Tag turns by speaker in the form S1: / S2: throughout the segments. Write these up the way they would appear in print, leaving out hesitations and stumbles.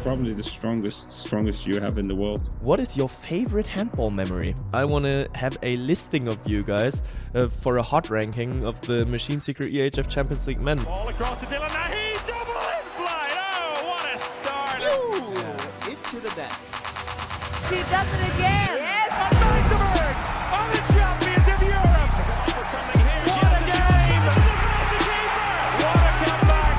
S1: probably the strongest you have in the world.
S2: What is your favorite handball memory? I want to have a listing of you guys for a hot ranking of the Machineseeker EHF Champions League men.
S3: Ball across to Dylan. He double in flight. Oh, what a start!
S4: Ooh, into the net.
S5: She does it again.
S3: Yes, on Veszprém are the champions of Europe. Something here. What a game! What a comeback!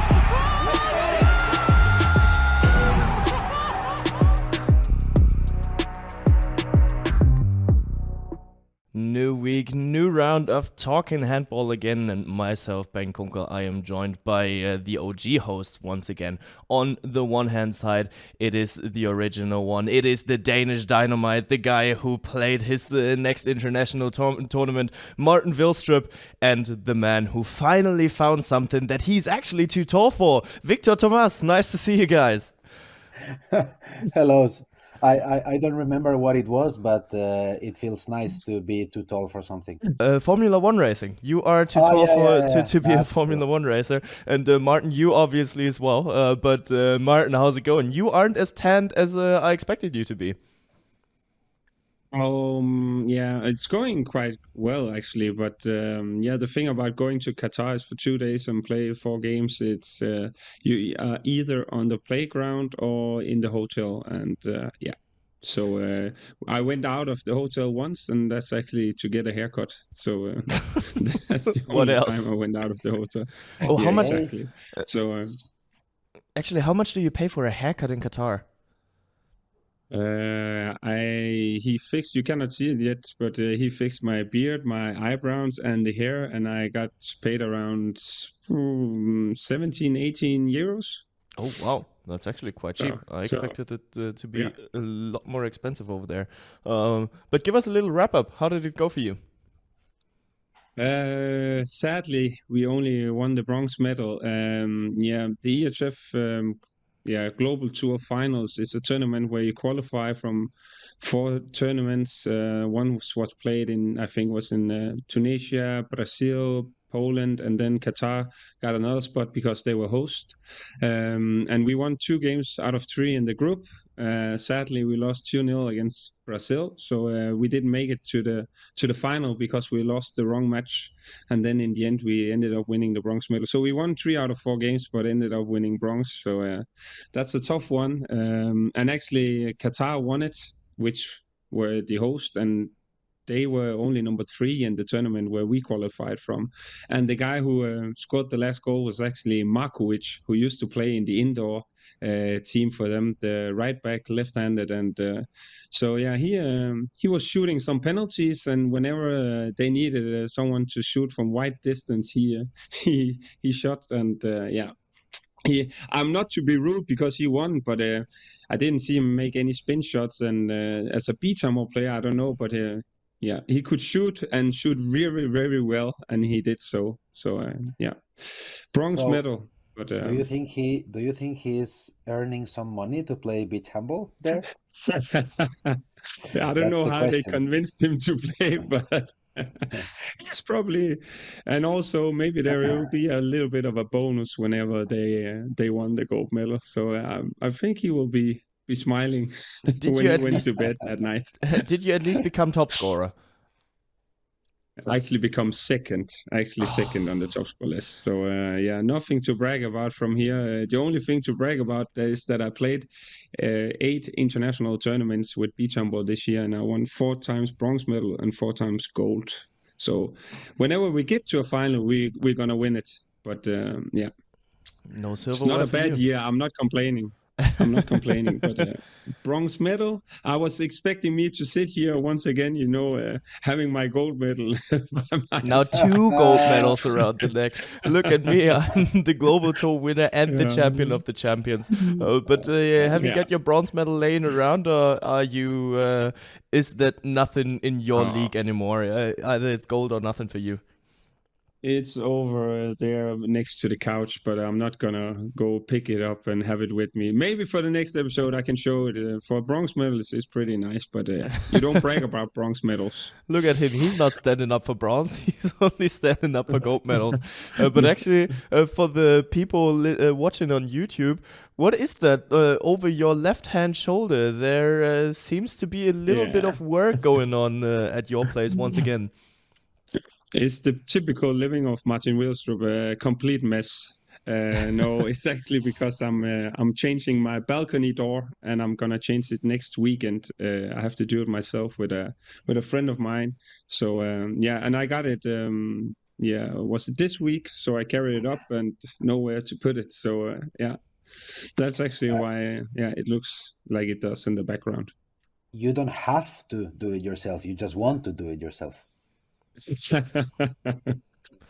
S2: New week, new round of talking handball again, and myself, Bengt Kunkel, I am joined by the OG host once again. On the one hand side, it is the original one. It is the Danish dynamite, the guy who played his next international tournament, Martin Vilstrup, and the man who finally found something that he's actually too tall for, Víctor, Tomàs. Nice to see you guys.
S6: Hello. I don't remember what it was, but it feels nice to be too tall for something.
S2: Formula One racing. You are too tall to be a Formula One racer. And Martin, you obviously as well. But Martin, how's it going? You aren't as tanned as I expected you to be.
S1: Yeah, it's going quite well actually, but the thing about going to Qatar is for 2 days and play 4 games. It's you are either on the playground or in the hotel, and so I went out of the hotel once, and that's actually to get a haircut. So that's the only time I went out of the hotel.
S2: Oh, how much?
S1: Exactly. So
S2: actually, how much do you pay for a haircut in Qatar?
S1: He fixed, you cannot see it yet, but he fixed my beard, my eyebrows and the hair, and I got paid around 17, 18 euros.
S2: Oh, wow. That's actually quite cheap. I expected it to be a lot more expensive over there. But give us a little wrap up. How did it go for you?
S1: Sadly, we only won the bronze medal. The EHF Global Tour Finals is a tournament where you qualify from 4 tournaments. One was played in Tunisia, Brazil, Poland, and then Qatar got another spot because they were host. And we won 2 games out of 3 in the group. Sadly, we lost 2-0 against Brazil, so we didn't make it to the final because we lost the wrong match. And then in the end, we ended up winning the bronze medal. So we won 3 out of 4 games, but ended up winning bronze. So that's a tough one. And actually, Qatar won it, which were the host, and they were only number 3 in the tournament where we qualified from. And the guy who scored the last goal was actually Markovic, who used to play in the indoor team for them, the right back, left-handed. And he was shooting some penalties, and whenever they needed someone to shoot from wide distance, he shot. And I'm not to be rude because he won, but I didn't see him make any spin shots. And as a beach handball player, I don't know, but he could shoot and shoot very, very well, and he did so. So bronze medal. But
S6: do you think he is earning some money to play beach handball there?
S1: I don't know how they convinced him to play, but he's probably, and also maybe there will be a little bit of a bonus whenever they won the gold medal. So I think he will be smiling when he went to bed at night.
S2: Did you at least become top scorer?
S1: Actually become second on the top score list. So nothing to brag about from here. The only thing to brag about is that I played 8 international tournaments with beach handball this year, and I won 4 times bronze medal and 4 times gold. So whenever we get to a final, we're gonna win it. But
S2: no silver.
S1: It's not a bad year. I'm not complaining. But bronze medal. I was expecting me to sit here once again, having my gold medal.
S2: Now 2 gold medals around the neck. Look at me, I'm the global tour winner and the champion of the champions. But have you got your bronze medal laying around, or are you? Is that nothing in your league anymore? Either it's gold or nothing for you.
S1: It's over there next to the couch, but I'm not gonna go pick it up and have it with me. Maybe for the next episode I can show it. For bronze medals, it's pretty nice, but you don't brag about bronze medals.
S2: Look at him. He's not standing up for bronze. He's only standing up for gold medals. But actually, for the people watching on YouTube, what is that over your left-hand shoulder? There seems to be a little bit of work going on at your place once again.
S1: It's the typical living of Martin Vilstrup, a complete mess. No, it's actually because I'm changing my balcony door, and I'm gonna change it next weekend. I have to do it myself with a friend of mine. So and I got it. Was it this week? So I carried it up and nowhere to put it. So that's actually why it looks like it does in the background.
S6: You don't have to do it yourself. You just want to do it yourself.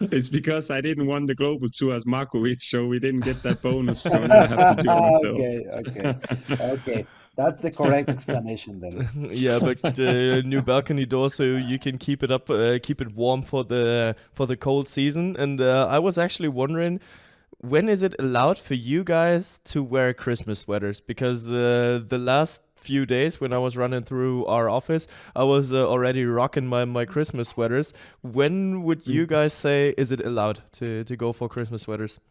S1: It's because I didn't win the global tour as Markovic, so we didn't get that bonus. So now I have to do it myself.
S6: Okay. That's the correct explanation then.
S2: Yeah, but new balcony door, so you can keep it up, keep it warm for the cold season. And I was actually wondering, when is it allowed for you guys to wear Christmas sweaters? Because the last few days when I was running through our office, I was already rocking my Christmas sweaters. When would you guys say is it allowed to go for Christmas sweaters?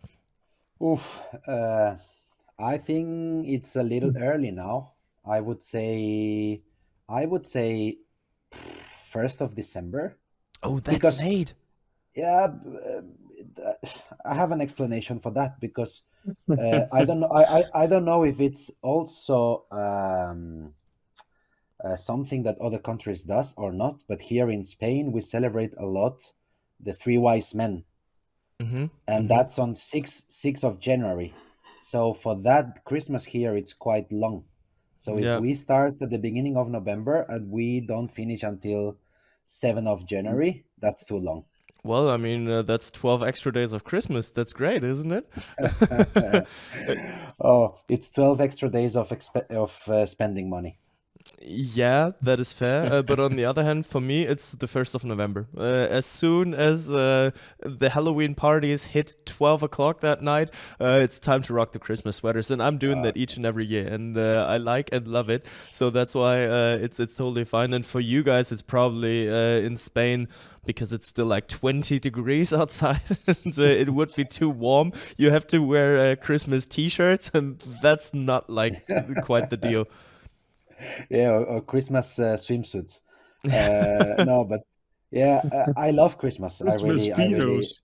S6: Oof, I think it's a little early now. I would say 1st of December.
S2: Oh, that's late.
S6: Yeah, I have an explanation for that because I don't know. I don't know if it's also something that other countries does or not. But here in Spain, we celebrate a lot the Three Wise Men, and that's on 6th of January. So for that, Christmas here it's quite long. So if we start at the beginning of November and we don't finish until 7th of January, that's too long.
S2: Well, I mean, that's 12 extra days of Christmas. That's great, isn't it?
S6: Oh, it's 12 extra days of spending money.
S2: Yeah, that is fair. But on the other hand, for me, it's the 1st of November. As soon as the Halloween parties hit 12 o'clock that night, it's time to rock the Christmas sweaters. And I'm doing that each and every year. And I like and love it. So that's why it's totally fine. And for you guys, it's probably in Spain, because it's still like 20 degrees outside and it would be too warm. You have to wear Christmas t-shirts, and that's not like quite the deal.
S6: Yeah, or Christmas swimsuits. No, but yeah, I love Christmas.
S1: Christmas speedos.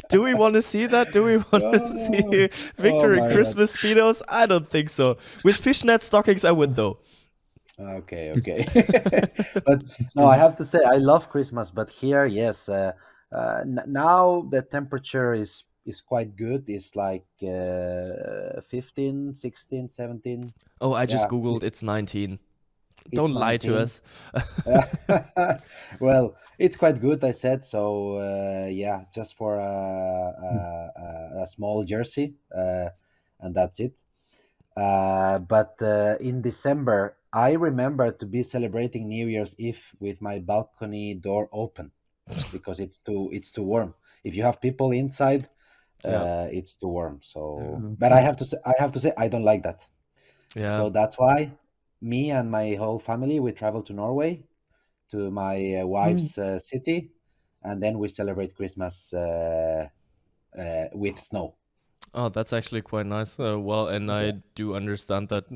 S2: Do we want to see that? Do we want to see Víctor in Christmas speedos? I don't think so. With fishnet stockings, I would though.
S6: Okay. But no, I have to say I love Christmas, but here, yes, now the temperature is quite good. It's like 15, 16, 17.
S2: Oh, I just Googled. It's 19. Don't lie to us.
S6: Well, it's quite good, I said. So, just for a small jersey, and that's it. But in December, I remember to be celebrating New Year's Eve with my balcony door open because it's too warm. If you have people inside, it's too warm. So, but I have to say, I don't like that.
S2: Yeah.
S6: So that's why me and my whole family, we travel to Norway, to my wife's city, and then we celebrate Christmas with snow.
S2: Oh, that's actually quite nice. I do understand that.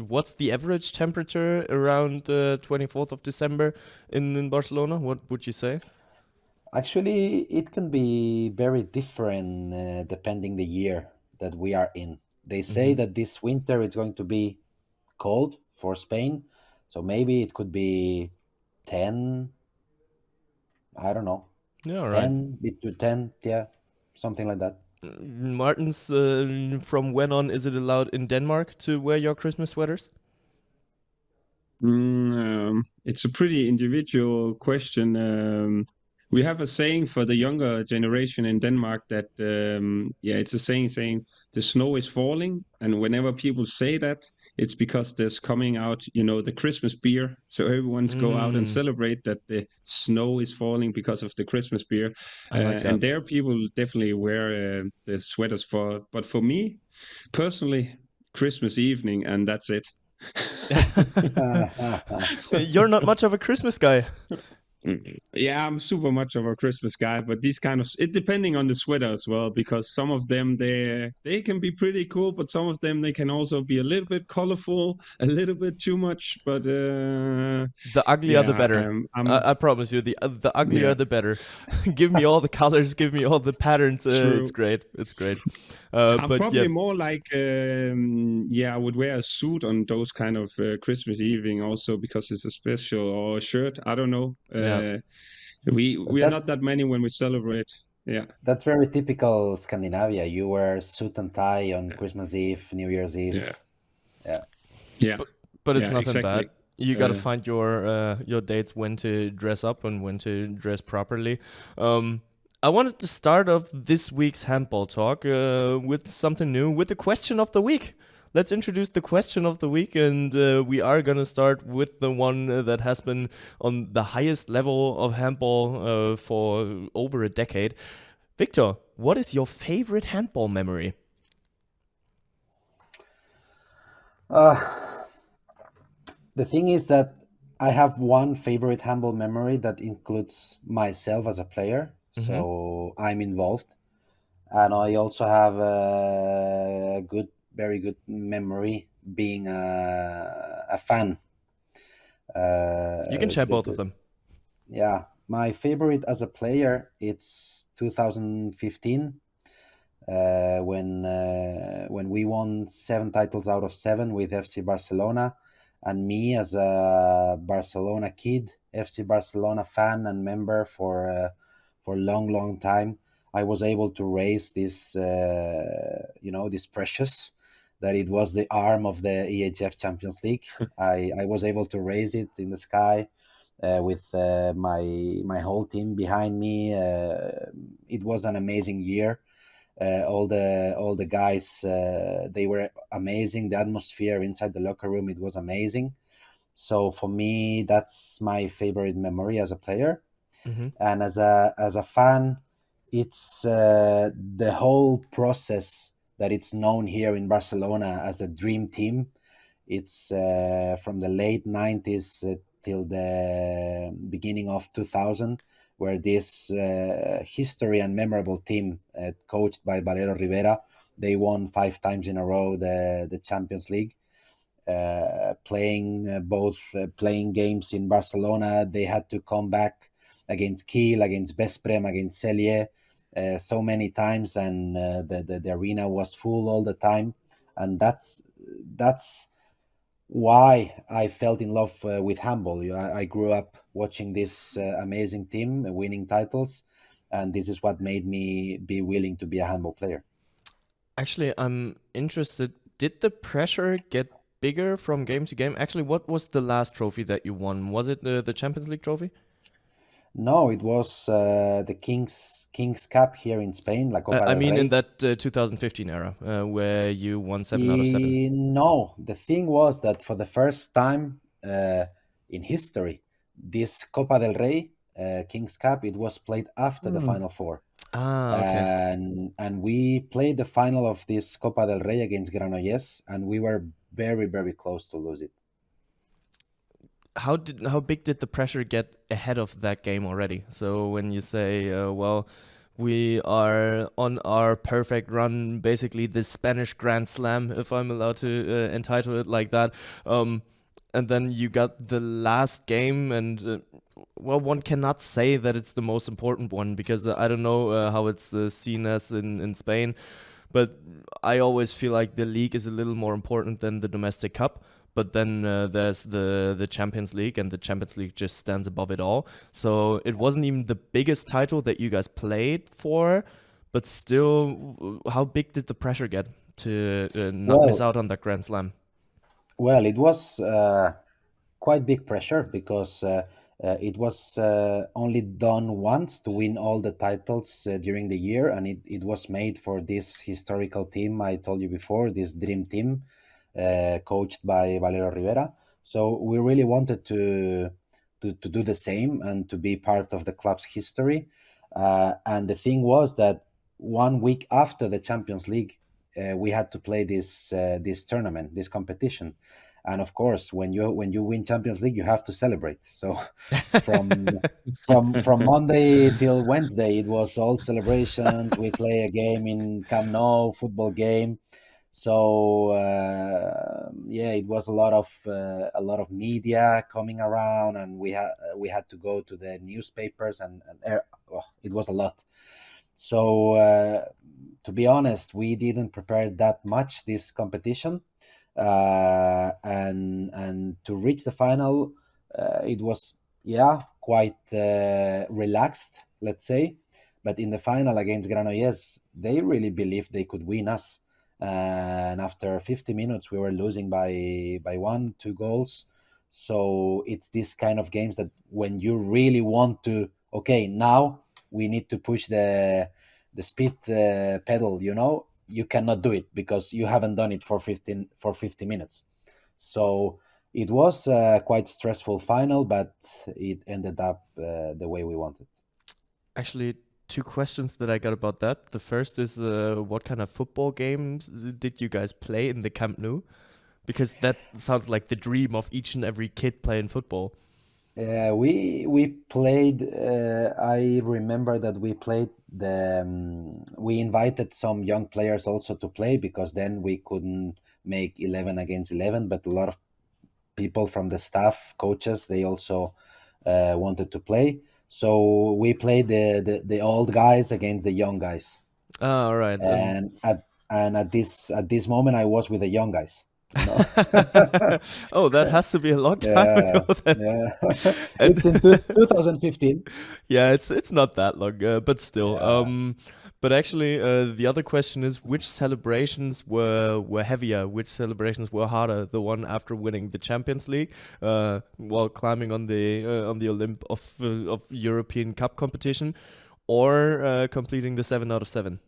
S2: What's the average temperature around 24th of December in Barcelona? What would you say?
S6: Actually, it can be very different depending the year that we are in. They say that this winter it's going to be cold for Spain, so maybe it could be 10. I don't know.
S2: Yeah, right.
S6: 10 between 10, yeah, something like that.
S2: Martins, from when on is it allowed in Denmark to wear your Christmas sweaters?
S1: It's a pretty individual question. we have a saying for the younger generation in Denmark that it's a saying the snow is falling, and whenever people say that, it's because there's coming out the Christmas beer, so everyone's go out and celebrate that the snow is falling because of the Christmas beer.
S2: I like that.
S1: And there people definitely wear the sweaters but for me personally, Christmas evening, and that's it.
S2: You're not much of a Christmas guy.
S1: Yeah, I'm super much of a Christmas guy, but these kind of it depending on the sweater as well, because some of them they can be pretty cool, but some of them they can also be a little bit colorful, a little bit too much. But
S2: the uglier the better. I promise you, the uglier the better. Give me all the colors, give me all the patterns. It's great. It's great.
S1: I'm
S2: but
S1: probably more like I would wear a suit on those kind of Christmas evening also, because it's a special, or a shirt. I don't know. We are not that many when we celebrate. Yeah,
S6: that's very typical Scandinavia. You wear suit and tie on Christmas Eve, New Year's Eve.
S1: Yeah.
S2: But it's nothing bad. You got to find your dates when to dress up and when to dress properly. I wanted to start off this week's handball talk with something new, with the question of the week. Let's introduce the question of the week, and we are going to start with the one that has been on the highest level of handball for over a decade. Víctor, what is your favorite handball memory?
S6: The thing is that I have one favorite handball memory that includes myself as a player. So I'm involved, and I also have a very good memory being a fan.
S2: You can share both of them.
S6: Yeah, my favorite as a player, it's 2015 when we won 7 titles out of 7 with FC Barcelona, and me as a Barcelona kid, FC Barcelona fan and member for long time, I was able to raise this this precious that it was the arm of the EHF Champions League. I was able to raise it in the sky with my whole team behind me. It was an amazing year. All the guys, they were amazing. The atmosphere inside the locker room, it was amazing. So for me, that's my favorite memory as a player. And as a fan, it's the whole process that it's known here in Barcelona as the dream team. It's from the late 90s till the beginning of 2000, where this history and memorable team, coached by Valero Rivera, they won 5 times in a row the Champions League. Playing games in Barcelona, they had to come back against Kiel, against Veszprém, against Celje, so many times, and the arena was full all the time, and that's why I felt in love with handball. I grew up watching this amazing team winning titles, and this is what made me be willing to be a handball player.
S2: Actually, I'm interested. Did the pressure get bigger from game to game? Actually, what was the last trophy that you won? Was it the Champions League trophy?
S6: No, it was the King's Cup here in Spain, La Copa del Rey.
S2: In that 2015 era, where you won 7 out of 7.
S6: No, the thing was that for the first time in history, this Copa del Rey, King's Cup, it was played after the Final Four.
S2: Okay.
S6: And we played the final of this Copa del Rey against Granollers, and we were very, very close to lose it.
S2: How big did the pressure get ahead of that game already? So when you say, we are on our perfect run, basically the Spanish Grand Slam, if I'm allowed to entitle it like that, and then you got the last game, and one cannot say that it's the most important one, because I don't know how it's seen as in Spain, but I always feel like the league is a little more important than the domestic cup. But then there's the Champions League, and the Champions League just stands above it all. So it wasn't even the biggest title that you guys played for, but still, how big did the pressure get to not miss out on that Grand Slam?
S6: Well, it was quite big pressure, because It was only done once to win all the titles during the year, and it was made for this historical team I told you before, this dream team, coached by Valero Rivera. So we really wanted to do the same and to be part of the club's history. And the thing was that 1 week after the Champions League, we had to play this tournament, this competition. And of course, when you win Champions League, you have to celebrate. So from Monday till Wednesday, it was all celebrations. We play a game in Camp Nou, football game. So it was a lot of media coming around, and we had to go to the newspapers, and it was a lot. So to be honest, we didn't prepare that much this competition. And to reach the final, it was quite relaxed, let's say. But in the final against Granollers, they really believed they could win us. And after 50 minutes, we were losing by 1-2 goals. So it's this kind of games that when you really want to, okay, now we need to push the speed pedal, you cannot do it because you haven't done it for 50 minutes. So it was a quite stressful final, but it ended up the way we wanted.
S2: Actually, 2 questions that I got about that. The first is, what kind of football games did you guys play in the Camp Nou? Because that sounds like the dream of each and every kid playing football.
S6: We played. I remember that we played we invited some young players also to play, because then we couldn't make 11 against 11. But a lot of people from the staff, coaches, they also wanted to play. So we played the old guys against the young guys.
S2: Oh, all right.
S6: And at this moment, I was with the young guys.
S2: Oh, that has to be a long time ago then.
S6: Yeah. It's in 2015.
S2: Yeah, it's not that long, but still. But actually, the other question is, which celebrations were heavier? Which celebrations were harder? The one after winning the Champions League, while climbing on the Olymp of European Cup competition, or completing the 7 out of 7?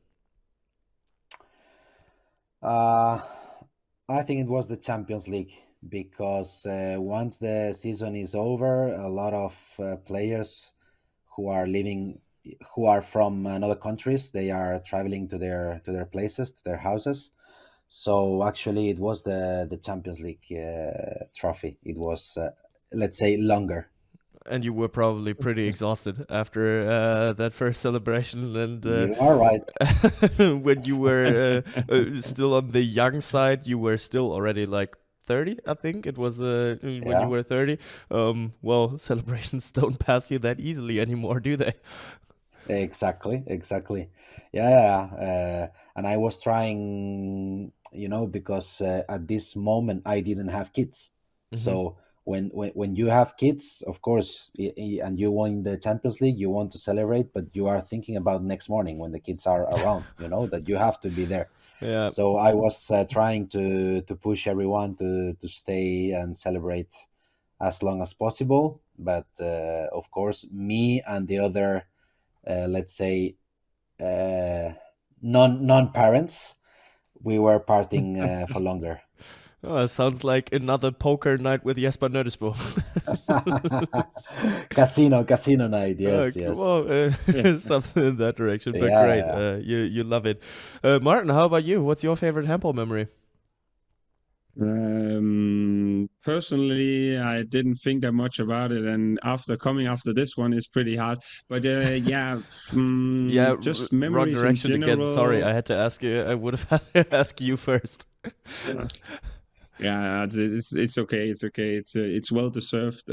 S6: I think it was the Champions League, because once the season is over, a lot of players who are from other countries, they are traveling to their places, to their houses. So actually, it was the Champions League trophy. It was, let's say, longer.
S2: And you were probably pretty exhausted after that first celebration. And
S6: you are right.
S2: When you were still on the young side, you were still already like 30, I think it was when you were 30. Well, celebrations don't pass you that easily anymore, do they?
S6: Exactly. Yeah. And I was trying, because at this moment I didn't have kids. Mm-hmm. So when you have kids, of course, and you win the Champions League, you want to celebrate, but you are thinking about next morning when the kids are around, that you have to be there.
S2: Yeah.
S6: So I was trying to push everyone to stay and celebrate as long as possible. But of course, me and the other, let's say, non-parents, we were partying for longer.
S2: Oh, it sounds like another poker night with Jesper Nödesbo.
S6: Casino night, yes.
S2: Well, something in that direction, but great. You love it. Martin, how about you? What's your favorite handball memory?
S1: Personally, I didn't think that much about it, and coming after this one is pretty hard. But just memories
S2: wrong direction
S1: in general.
S2: Again. Sorry, I had to ask you. I would have had to ask you first.
S1: Yeah, it's okay. It's well deserved.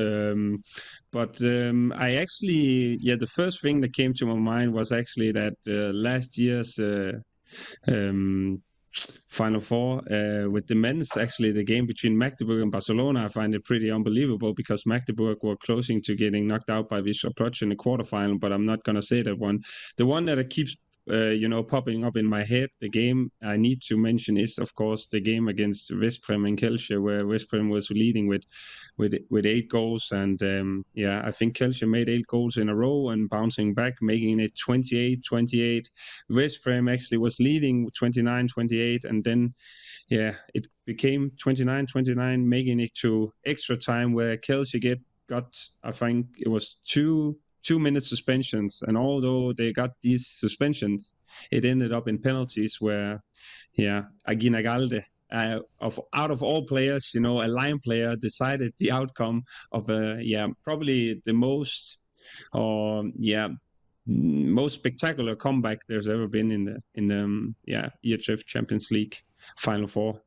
S1: But I actually, the first thing that came to my mind was actually that last year's Final Four with the men's, actually the game between Magdeburg and Barcelona, I find it pretty unbelievable, because Magdeburg were closing to getting knocked out by Víctor in the quarterfinal, but I'm not going to say that one. The one that keeps popping up in my head. The game I need to mention is, of course, the game against Veszprém and Kielce, where Veszprém was leading with 8 goals, and I think Kielce made 8 goals in a row and bouncing back, making it 28-28. Veszprém actually was leading 29-28, and then it became 29-29, making it to extra time where Kielce got I think it was 2-minute suspensions, and although they got these suspensions, it ended up in penalties where Aginagalde, out of all players, a line player, decided the outcome of probably the most spectacular comeback there's ever been in the EHF Champions League Final Four.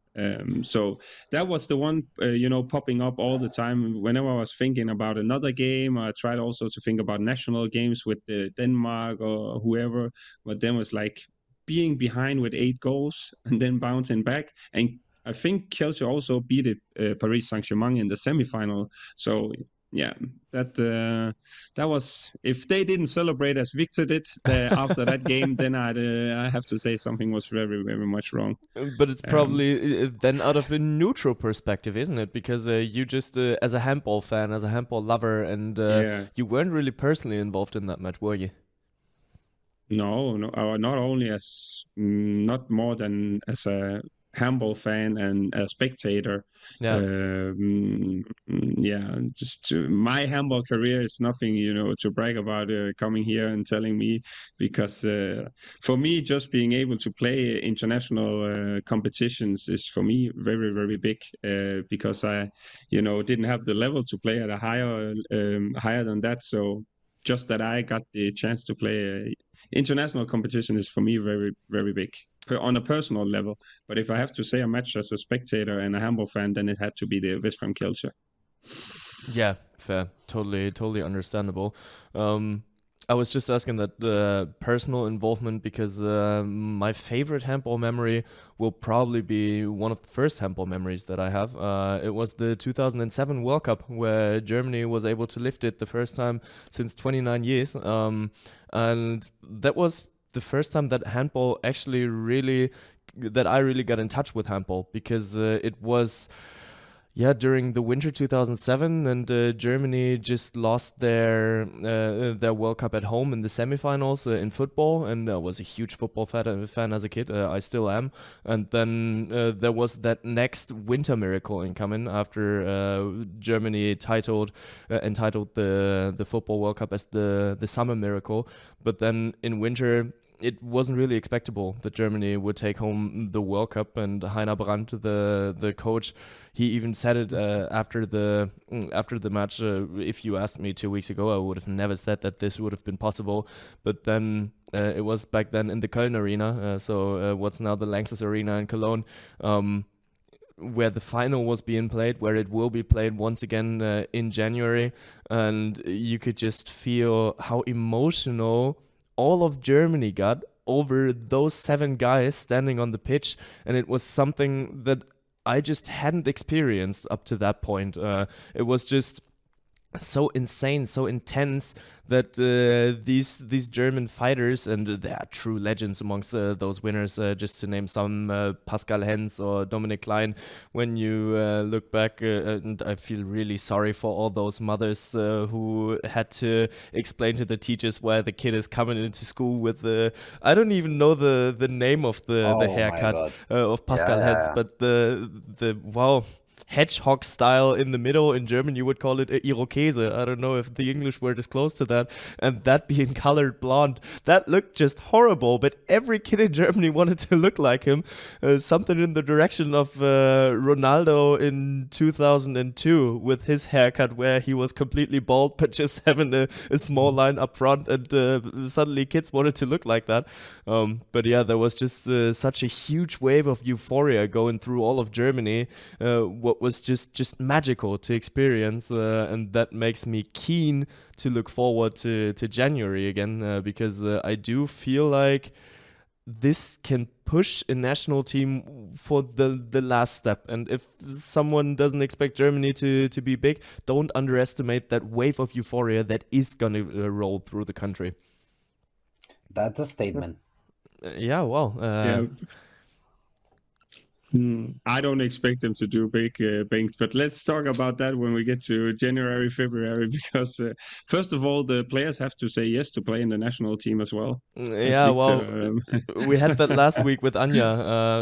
S1: So that was the one, popping up all the time. Whenever I was thinking about another game, I tried also to think about national games with Denmark or whoever, but then was like being behind with 8 goals and then bouncing back. And I think Kielce also beat Paris Saint-Germain in the semifinal. So that was, if they didn't celebrate as Víctor did after that game, then I have to say something was very, very much wrong.
S2: But it's probably then out of a neutral perspective, isn't it? Because you just, as a handball fan, as a handball lover, and you weren't really personally involved in that match, were you?
S1: No, not only not more than as a handball fan and a spectator. My handball career is nothing, to brag about, coming here and telling me, because for me, just being able to play international competitions is for me very, very big, because I, didn't have the level to play at a higher than that. So just that I got the chance to play international competition is for me very, very big on a personal level. But if I have to say a match as a spectator and a handball fan, then it had to be the Veszprém Kielce.
S2: Yeah, fair. Totally understandable. I was just asking that personal involvement because my favorite handball memory will probably be one of the first handball memories that I have. It was the 2007 World Cup where Germany was able to lift it the first time since 29 years. And that was the first time that handball actually that I really got in touch with handball, because it was... during the winter 2007, and Germany just lost their World Cup at home in the semifinals in football, and I was a huge football fan as a kid. I still am. And then there was that next winter miracle incoming after Germany entitled the Football World Cup as the summer miracle. But then in winter, it wasn't really expectable that Germany would take home the World Cup, and Heiner Brandt, the coach, he even said it after the match. If you asked me 2 weeks ago, I would have never said that this would have been possible. But then it was back then in the Köln Arena, so what's now the Lanxess Arena in Cologne, where the final was being played, where it will be played once again in January, and you could just feel how emotional all of Germany got over those 7 guys standing on the pitch, and it was something that I just hadn't experienced up to that point. It was just so insane, so intense that these German fighters, and there are true legends amongst those winners, just to name some, Pascal Hens or Dominic Klein. When you look back, and I feel really sorry for all those mothers who had to explain to the teachers why the kid is coming into school with I don't even know the name of the haircut of Pascal Hens, but the hedgehog style in the middle. In German you would call it Irokese. I don't know if the English word is close to that. And that being colored blonde, that looked just horrible, but every kid in Germany wanted to look like him. Something in the direction of Ronaldo in 2002 with his haircut, where he was completely bald but just having a small line up front, and suddenly kids wanted to look like that. But yeah, there was just such a huge wave of euphoria going through all of Germany. What was just magical to experience, and that makes me keen to look forward to January again, because I do feel like this can push a national team for the last step. And if someone doesn't expect Germany to be big, don't underestimate that wave of euphoria that is going to roll through the country.
S6: That's a statement.
S2: Yeah, well,
S1: Yeah. I don't expect them to do big Bengt, but let's talk about that when we get to January, February, because first of all, the players have to say yes to play in the national team as well. As
S2: yeah,
S1: Víctor,
S2: well, we had that last week with Anya,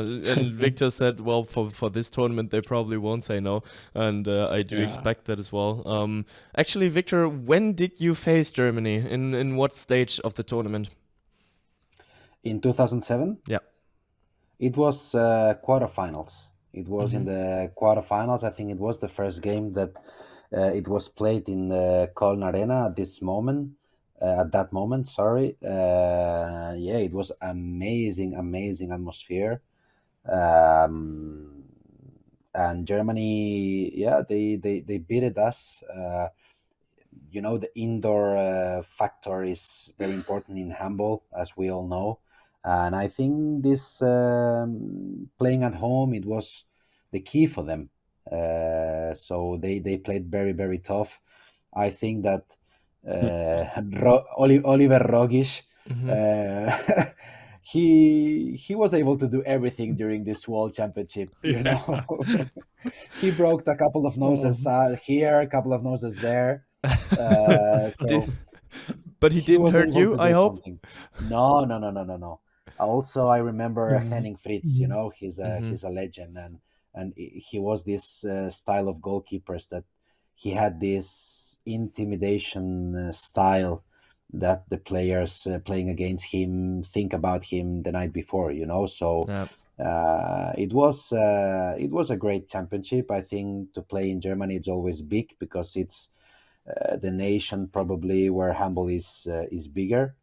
S2: and Víctor said, well, for this tournament, they probably won't say no, and I do expect that as well. Actually, Víctor, when did you face Germany? In what stage of the tournament?
S6: In 2007?
S2: Yeah.
S6: It was quarterfinals. It was in the quarterfinals. I think it was the first game that it was played in the Köln Arena at this moment. At that moment, sorry. Yeah, it was amazing atmosphere. And Germany, yeah, they beat us. The indoor factor is very important in handball, as we all know. And I think this playing at home, it was the key for them. So they played very, very tough. I think that Oliver Rogic, he was able to do everything during this World Championship. He broke a couple of noses here, a couple of noses there.
S2: But he didn't
S6: was
S2: hurt
S6: able
S2: you,
S6: to
S2: I
S6: do
S2: hope?
S6: something. No. Also, I remember Henning Fritz. He's a legend, and he was this style of goalkeepers that he had this intimidation style that the players playing against him think about him the night before. So.
S2: Yeah.
S6: It was a great championship. I think to play in Germany it's always big because it's the nation probably where handball is bigger.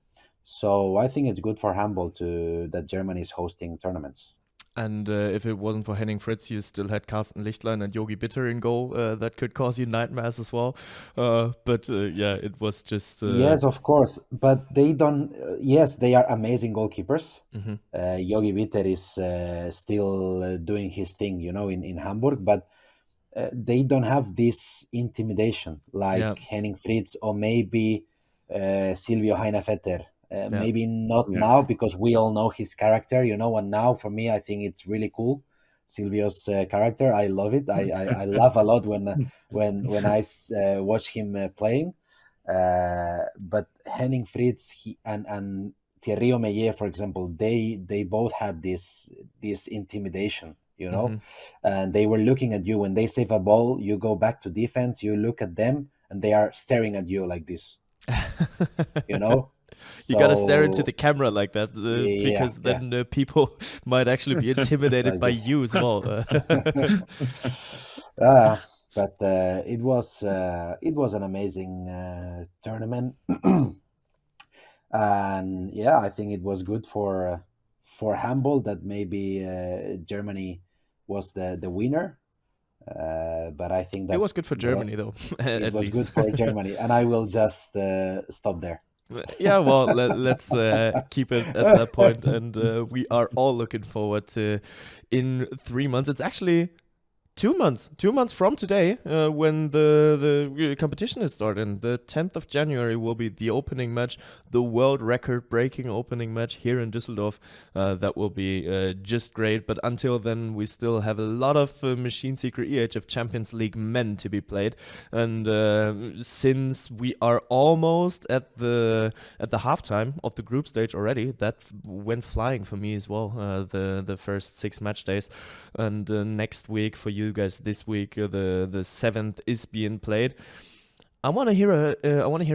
S6: So I think it's good for handball that Germany is hosting tournaments.
S2: And if it wasn't for Henning Fritz, you still had Carsten Lichtlein and Yogi Bitter in goal. That could cause you nightmares as well. But yeah, it was just...
S6: Yes, of course. But they don't... yes, they are amazing goalkeepers. Yogi Bitter is still doing his thing, in Hamburg. But they don't have this intimidation like Henning Fritz or maybe Silvio Heinefetter. Maybe not now because we all know his character, and now for me, I think it's really cool. Silvio's character, I love it. I laugh a lot when I watch him playing. But Henning Fritz and Thierry Omeyer, for example, they both had this intimidation, and they were looking at you when they save a ball. You go back to defense, you look at them, and they are staring at you like this.
S2: You gotta stare into the camera like that because then people might actually be intimidated like by you as well.
S6: But it was an amazing tournament, and yeah, I think it was good for handball that maybe Germany was the winner. But I think that
S2: it was good for Germany, though.
S6: It was good for Germany, and I will just stop there.
S2: Yeah, well, let's keep it at that point, and we are all looking forward to in 3 months. It's actually 2 months. 2 months from today, when the competition is starting. The 10th of January will be the opening match, the world record-breaking opening match here in Düsseldorf. That will be just great. But until then, we still have a lot of Machineseeker EHF Champions League men to be played. And since we are almost at the halftime of the group stage already, that went flying for me as well. The first 6 match days, and next week for you guys, this week the 7th is being played. I want to hear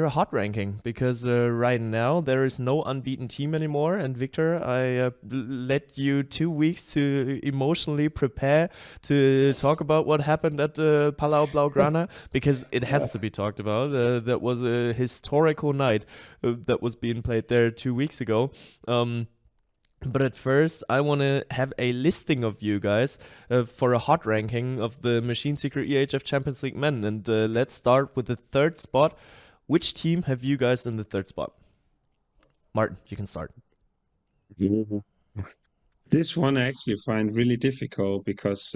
S2: a hot ranking because right now there is no unbeaten team anymore. And Víctor, I let you 2 weeks to emotionally prepare to talk about what happened at Palau Blaugrana because it has to be talked about. That was a historical night that was being played there 2 weeks ago. But at first, I want to have a listing of you guys for a hot ranking of the Machineseeker EHF Champions League men. And let's start with the 3rd spot. Which team have you guys in the 3rd spot? Martin, you can start.
S1: This one I actually find really difficult because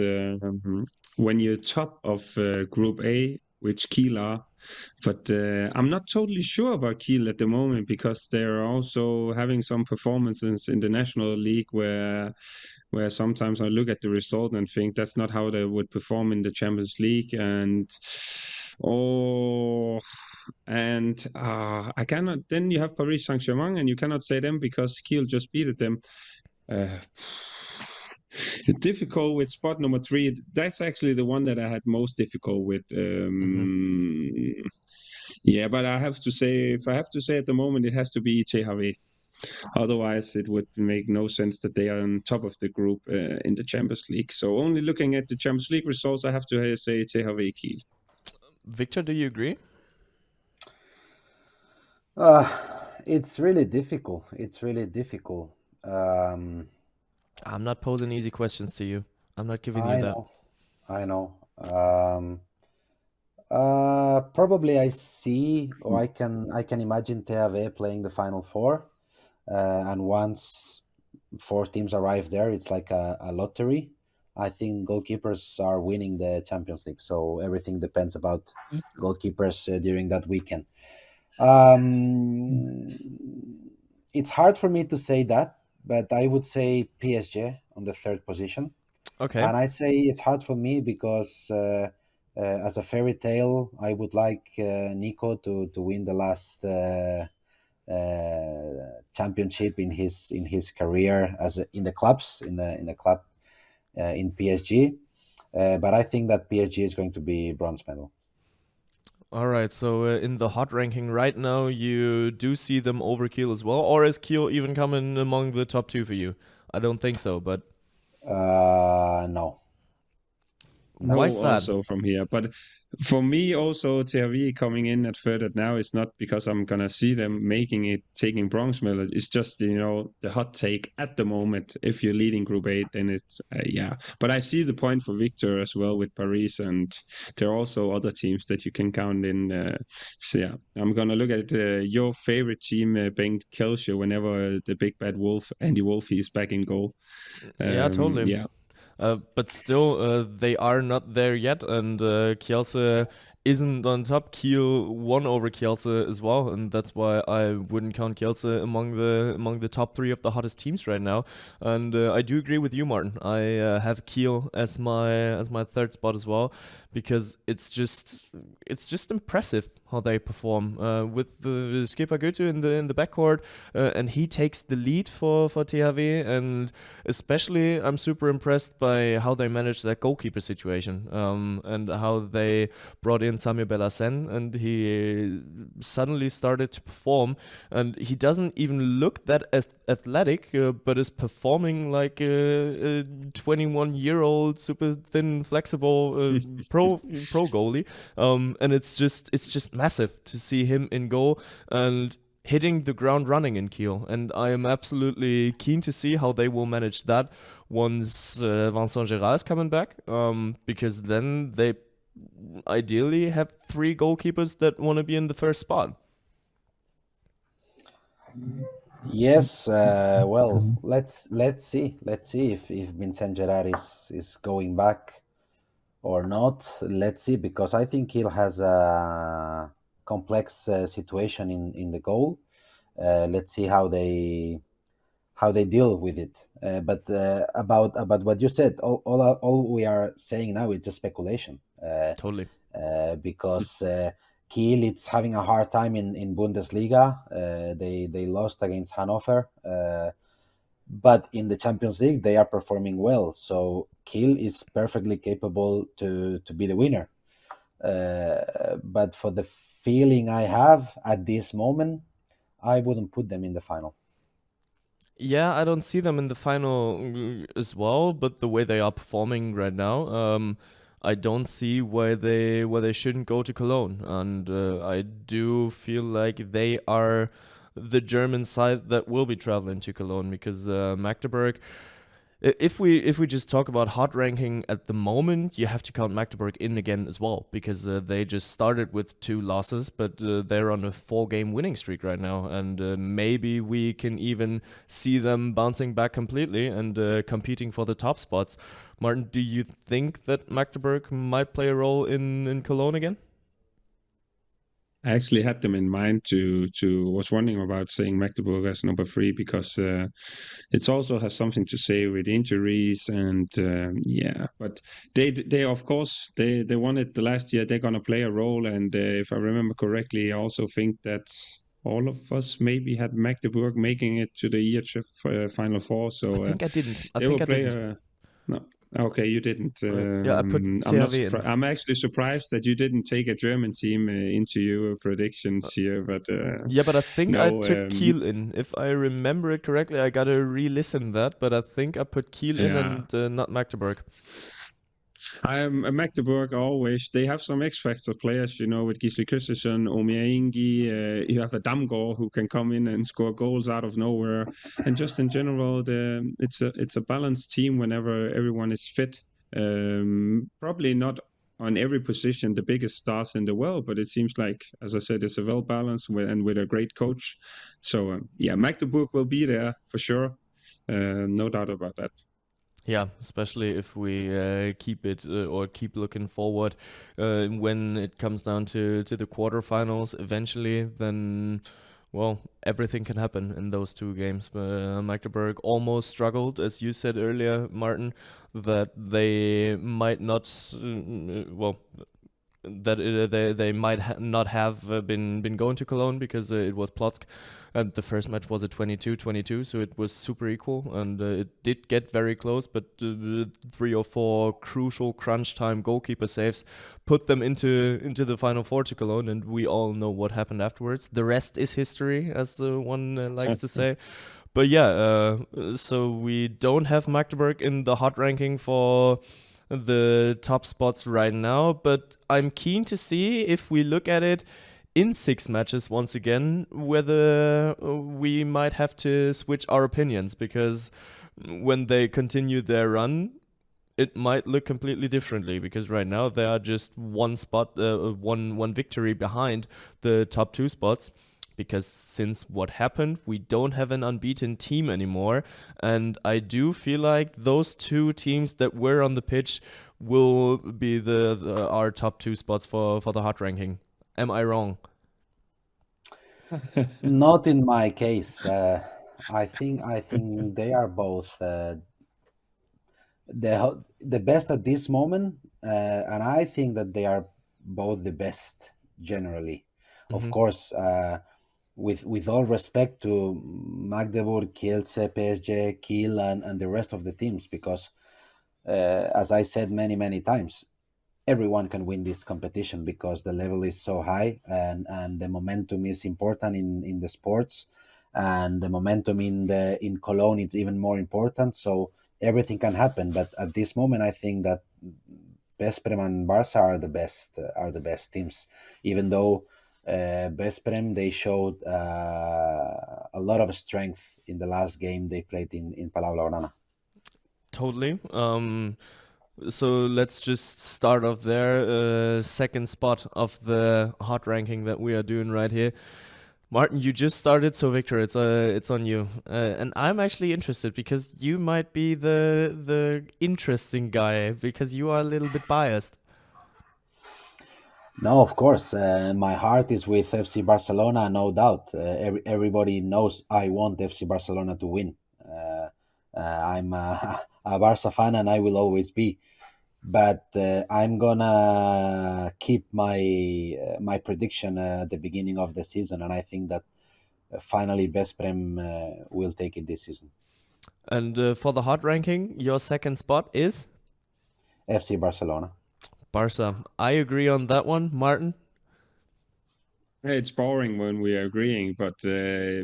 S1: when you're top of Group A, which Kiel are. But I'm not totally sure about Kiel at the moment because they're also having some performances in the National League where sometimes I look at the result and think that's not how they would perform in the Champions League. I cannot. Then you have Paris Saint-Germain, and you cannot say them because Kiel just beat them. It's difficult with spot number 3. That's actually the one that I had most difficult with. Yeah, but I have to say, if I have to say at the moment, it has to be THW. Otherwise, it would make no sense that they are on top of the group in the Champions League. So only looking at the Champions League results, I have to say THW Kiel.
S2: Victor, do you agree?
S6: It's really difficult.
S2: I'm not posing easy questions to you. I'm not giving you that.
S6: I know. Probably I see, or I can imagine THW playing the Final Four, and once 4 teams arrive there, it's like a lottery. I think goalkeepers are winning the Champions League, so everything depends about goalkeepers during that weekend. It's hard for me to say that, but I would say PSG on the 3rd position.
S2: Okay.
S6: And I say it's hard for me because as a fairy tale, I would like Nico to win the last championship in his career in the club in PSG. But I think that PSG is going to be bronze medal.
S2: All right, so in the hot ranking right now, you do see them over Kiel as well, or is Kiel even coming among the top 2 for you? I don't think so, but
S6: no.
S2: Why is that?
S1: Also from here, but for me also THW coming in at 3rd now is not because I'm gonna see them taking bronze medal. It's just the hot take at the moment. If you're leading Group 8, then it's But I see the point for Victor as well with Paris, and there are also other teams that you can count in. So yeah, I'm gonna look at your favorite team, Bengt Kielsche, whenever the big bad wolf Andy Wolf is back in goal.
S2: Yeah, totally.
S1: Yeah.
S2: But still, they are not there yet, and Kielce isn't on top. Kiel won over Kielce as well, and that's why I wouldn't count Kielce among the top 3 of the hottest teams right now. And I do agree with you, Martin. I have Kiel as my 3rd spot as well, because it's just impressive how they perform with the skipper Goethe in the backcourt, and he takes the lead for THW, and especially I'm super impressed by how they managed that goalkeeper situation, and how they brought in Samuel Bellassem, and he suddenly started to perform, and he doesn't even look that athletic, but is performing like a 21-year-old super thin, flexible pro goalie, and it's just massive to see him in goal and hitting the ground running in Kiel, and I am absolutely keen to see how they will manage that once Vincent Gérard is coming back, because then they ideally have 3 goalkeepers that want to be in the first spot.
S6: Yes, well, let's see if Vincent Gérard is going back or not. Let's see, because I think Kiel has a complex situation in the goal. Let's see how they deal with it. But about what you said, all we are saying now is a speculation.
S2: Totally.
S6: Because Kiel it's having a hard time in Bundesliga. They lost against Hannover. But in the Champions League, they are performing well. So Kiel is perfectly capable to be the winner. But for the feeling I have at this moment, I wouldn't put them in the final.
S2: Yeah, I don't see them in the final as well, but the way they are performing right now, I don't see why they shouldn't go to Cologne. And I do feel like they are the German side that will be traveling to Cologne, because Magdeburg, if we just talk about hot ranking at the moment, you have to count Magdeburg in again as well, because they just started with 2 losses, but they're on a 4-game winning streak right now, and maybe we can even see them bouncing back completely and competing for the top spots. Martin, do you think that Magdeburg might play a role in Cologne again?
S1: I actually had them in mind to was wondering about saying Magdeburg as number 3 because it also has something to say with injuries and but they of course they won it the last year. They're gonna play a role, and if I remember correctly, I also think that all of us maybe had Magdeburg making it to the EHF Final Four. So
S2: I think I didn't.
S1: they will play
S2: Didn't.
S1: no. Okay, you didn't.
S2: Yeah, I put
S1: I'm not.
S2: THW in.
S1: I'm actually surprised that you didn't take a German team into your predictions here. But
S2: yeah, but I think
S1: no,
S2: I took Kiel in. If I remember it correctly, I gotta re-listen that. But I think I put Kiel in and not Magdeburg.
S1: I'm a Magdeburg always. They have some X factor players, with Gisli Christensen, Omiaingi. You have a Damgaard who can come in and score goals out of nowhere. And just in general, it's a balanced team whenever everyone is fit. Probably not on every position the biggest stars in the world, but it seems like, as I said, it's a well balanced and with a great coach. So Magdeburg will be there for sure. No doubt about that.
S2: Yeah, especially if we keep it or keep looking forward when it comes down to the quarterfinals eventually, then, well, everything can happen in those two games. Magdeburg almost struggled, as you said earlier, Martin, that they might not, that they might not have been going to Cologne because it was Plotzk, and the first match was a 22-22, so it was super equal, and it did get very close, but 3 or 4 crucial crunch time goalkeeper saves put them into the Final Four to Cologne, and we all know what happened afterwards. The rest is history, as one likes to say. But yeah, so we don't have Magdeburg in the hot ranking for the top spots right now, but I'm keen to see, if we look at it in 6 matches once again, whether we might have to switch our opinions, because when they continue their run, it might look completely differently, because right now they are just one victory behind the top 2 spots. Because since what happened, we don't have an unbeaten team anymore. And I do feel like those 2 teams that were on the pitch will be our top 2 spots for the hot ranking. Am I wrong?
S6: Not in my case. I think they are both the best at this moment, and I think that they are both the best generally. Of course, with all respect to Magdeburg, Kielce, PSG, Kiel, and the rest of the teams, because as I said many times, everyone can win this competition because the level is so high, and the momentum is important in the sports, and the momentum in Cologne is even more important. So everything can happen. But at this moment, I think that Veszprém and Barca are the best teams, even though Veszprém, they showed a lot of strength in the last game they played in Palau Blaugrana.
S2: Totally. So let's just start off there. Second spot of the hot ranking that we are doing right here. Martin, you just started, so Victor, it's on you. And I'm actually interested because you might be the interesting guy, because you are a little bit biased.
S6: No, of course. My heart is with FC Barcelona, no doubt. Everybody knows I want FC Barcelona to win. I'm a Barca fan, and I will always be. But I'm gonna keep my prediction at the beginning of the season, and I think that finally Veszprém will take it this season.
S2: And for the hot ranking, your second spot is
S6: FC Barcelona.
S2: Barca. I agree on that one, Martin.
S1: It's boring when we are agreeing, but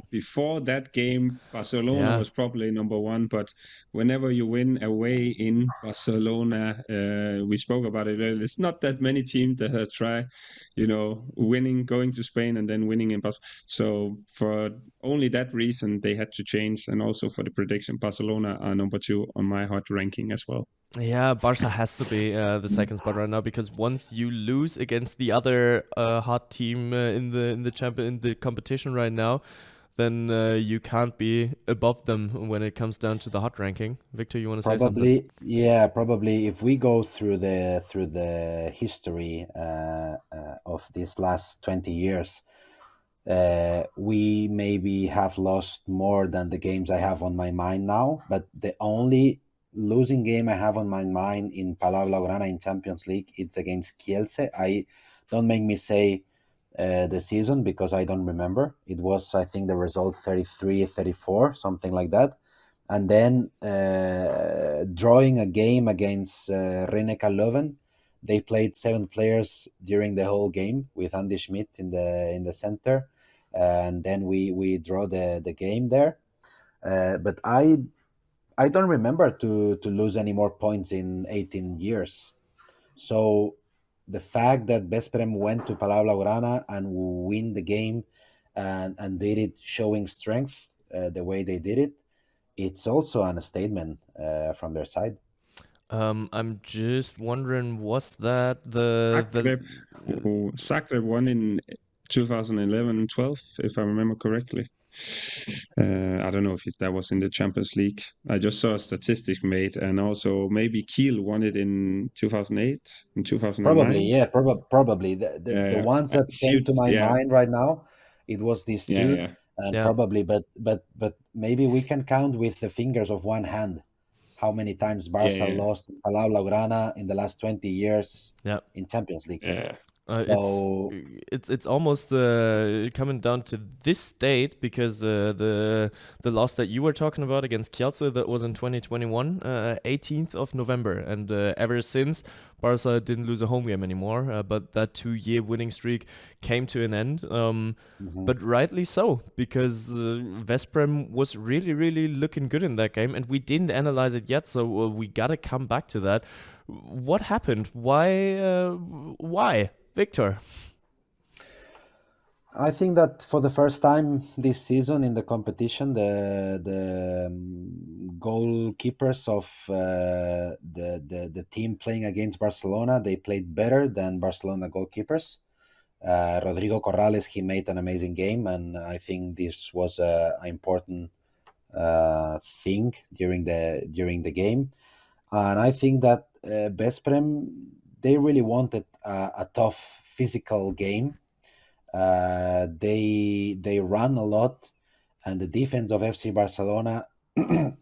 S1: before that game, Barcelona was probably number 1. But whenever you win away in Barcelona, we spoke about it earlier, it's not that many teams that have tried, winning, going to Spain and then winning in Barcelona. So for only that reason, they had to change. And also for the prediction, Barcelona are number 2 on my hot ranking as well.
S2: Yeah, Barca has to be the second spot right now, because once you lose against the other hot team in the competition right now, then you can't be above them when it comes down to the hot ranking. Victor, you want to say something?
S6: Probably if we go through the history of these last 20 years, we maybe have lost more than the games I have on my mind now, but the only losing game I have on my mind in Palau Blaugrana in Champions League, it's against Kielce. Don't make me say the season because I don't remember. It was, I think, the result 33-34, something like that. And then drawing a game against Rhein-Neckar Leuven. They played 7 players during the whole game with Andy Schmidt in the center, and then we draw the game there. But I don't remember to lose any more points in 18 years. So the fact that Veszprém went to Palau Blaugrana and win the game and did it showing strength the way they did it, it's also an statement from their side.
S2: I'm just wondering, was that the
S1: Zagreb won in 2011 and 12, if I remember correctly. I don't know if that was in the Champions League. I just saw a statistic made, and also maybe Kiel won it in 2008, in 2009.
S6: Probably, yeah, probably the ones that came to my mind right now, it was these two, and probably, but maybe we can count with the fingers of one hand how many times Barca lost Palau Blaugrana in the last 20 years in Champions League.
S2: So it's almost coming down to this date because the loss that you were talking about against Kielce, that was in 2021, 18th of November, and ever since Barca didn't lose a home game anymore, but that 2-year winning streak came to an end. But rightly so, because Veszprém was really looking good in that game, and we didn't analyze it yet, so we gotta come back to that. What happened? Why? Victor?
S6: I think that for the first time this season in the competition, the goalkeepers of the team playing against Barcelona, they played better than Barcelona goalkeepers. Rodrigo Corrales, he made an amazing game, and I think this was an important thing during the game. And I think that Veszprém, they really wanted a tough physical game. They run a lot, and the defense of FC Barcelona,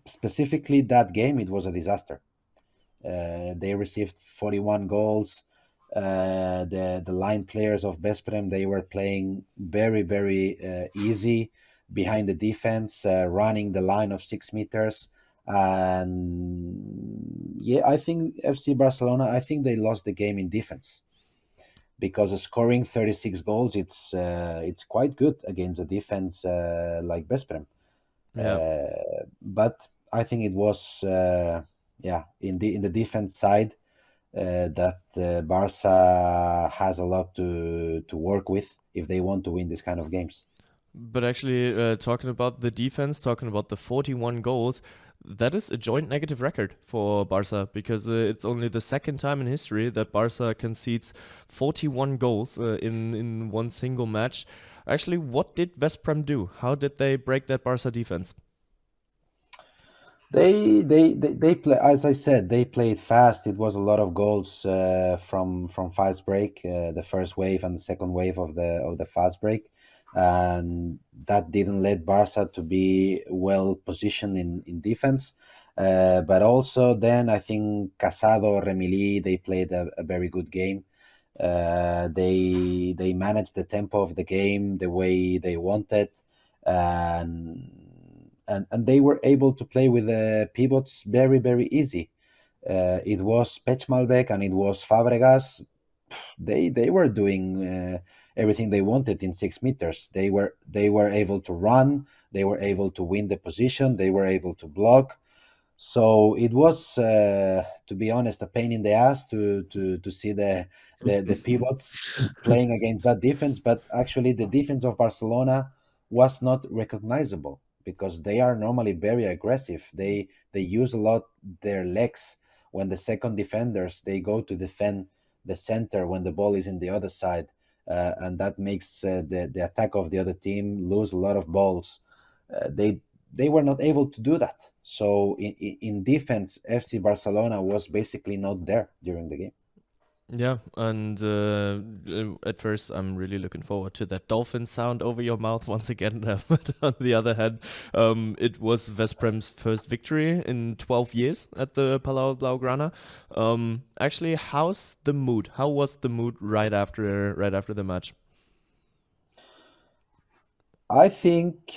S6: specifically that game, it was a disaster. They received 41 goals. The line players of Veszprém, they were playing very easy behind the defense, running the line of 6 meters. And I think FC Barcelona, I think they lost the game in defense, because scoring 36 goals, it's quite good against a defense like Veszprém. But I think it was in the defense side that Barca has a lot to work with if they want to win this kind of games.
S2: But actually, talking about the defense, talking about the 41 goals, that is a joint negative record for Barca, because it's only the second time in history that Barca concedes 41 goals in one single match. Actually, what did Veszprém do? How did they break that Barca defense?
S6: They play, as I said, they played fast. It was a lot of goals from fast break, the first wave and the second wave of the fast break, and that didn't let Barca to be well positioned in defense. But also then I think Casado, Remili, they played a very good game. They managed the tempo of the game the way they wanted, and they were able to play with the pivots very easy. It was Pechmalbek and it was Fabregas. They were doing everything they wanted in 6 meters. They were able to run. They were able to win the position. They were able to block. So it was, to be honest, a pain in the ass to see the pivots playing against that defense. But actually, the defense of Barcelona was not recognizable, because they are normally very aggressive. They use a lot their legs. When the second defenders, they go to defend the center when the ball is in the other side, and that makes the attack of the other team lose a lot of balls. They were not able to do that. So in defense, FC Barcelona was basically not there during the game.
S2: Yeah, and at first I'm really looking forward to that dolphin sound over your mouth once again. But on the other hand, it was Veszprem's first victory in 12 years at the Palau Blaugrana. Actually, how's the mood? How was the mood right after the match?
S6: I think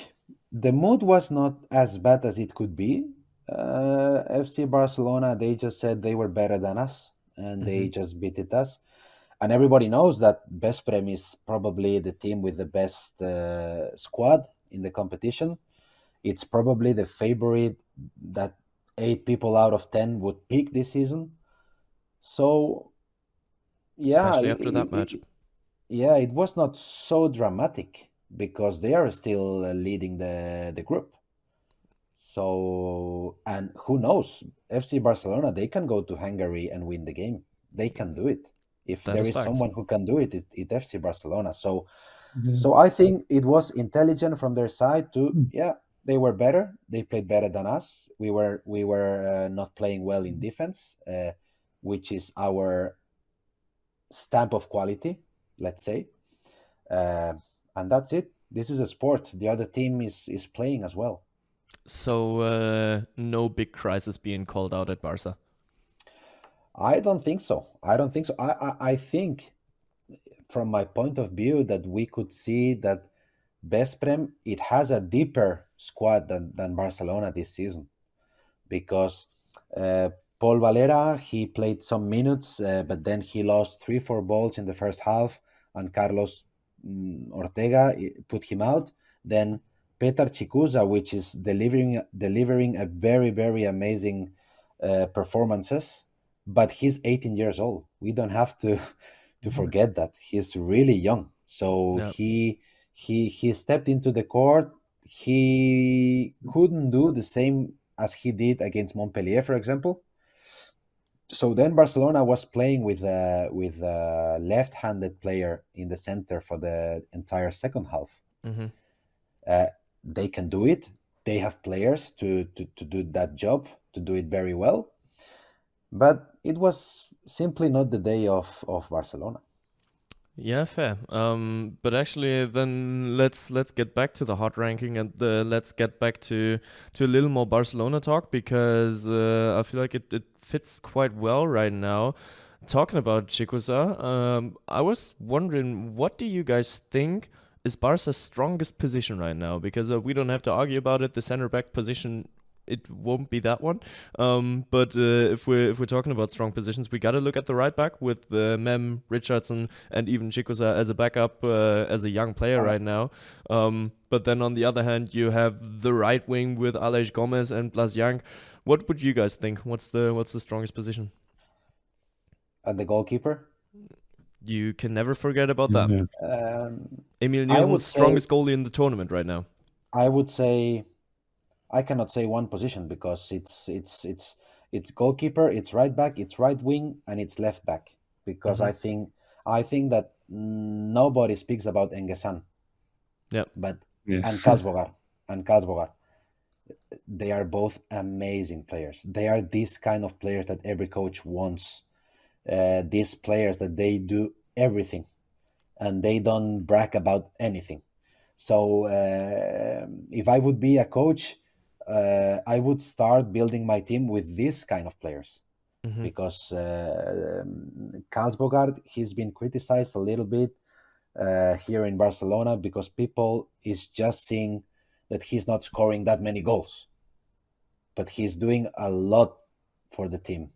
S6: the mood was not as bad as it could be. FC Barcelona, they just said they were better than us, and they just beat us. And everybody knows that Veszprém is probably the team with the best squad in the competition. It's probably the favorite that 8 people out of 10 would pick this season. So, yeah,
S2: Especially after that match.
S6: Yeah, it was not so dramatic because they are still leading the group. So, and who knows, FC Barcelona, they can go to Hungary and win the game. They can do it. If
S2: That
S6: there
S2: is
S6: is
S2: facts.
S6: someone who can do it, it's FC Barcelona. So I think it was intelligent from their side to, yeah, they were better. They played better than us. We were not playing well in defense, which is our stamp of quality, let's say. And that's it. This is a sport. The other team is playing as well.
S2: So no big crisis being called out at Barca.
S6: I don't think so. I think, from my point of view, that we could see that Veszprém, it has a deeper squad than Barcelona this season, because Paul Valera, he played some minutes, but then he lost 3-4 balls in the first half, and Carlos Ortega put him out. Then Petar Chikuza, which is delivering a very, very amazing performances, but he's 18 years old. We don't have to forget that he's really young. So
S2: Yep.
S6: he stepped into the court. He couldn't do the same as he did against Montpellier, for example. So then Barcelona was playing with a left-handed player in the center for the entire second half.
S2: Mhm.
S6: They can do it. They have players to do that job, to do it very well. But it was simply not the day of Barcelona.
S2: Yeah, fair. But actually, then let's get back to the hot ranking, and let's get back to a little more Barcelona talk, because I feel like it fits quite well right now. Talking about Chikusa, I was wondering, what do you guys think is Barca's strongest position right now? Because we don't have to argue about it. The center back position, it won't be that one. But if we're talking about strong positions, we got to look at the right back with Mem, Richardson, and even Chikusa as a backup, as a young player right now. But then on the other hand, you have the right wing with Aleix Gomez and Blas Young. What would you guys think? What's the strongest position?
S6: And the goalkeeper?
S2: You can never forget about that. Emil
S6: I would
S2: Nielsen's
S6: say-
S2: strongest goalie in the tournament right now.
S6: I would say, I cannot say one position, because it's goalkeeper, it's right back, it's right wing, and it's left back. Because I think that nobody speaks about Engesan.
S2: Yeah.
S6: But
S1: Yeah.
S6: and Karlsbogar. They are both amazing players. They are this kind of players that every coach wants. These players that they do everything, and they don't brag about anything. So if I would be a coach, I would start building my team with this kind of players, because Karlsbogar, he's been criticized a little bit here in Barcelona, because people is just seeing that he's not scoring that many goals, but he's doing a lot for the team,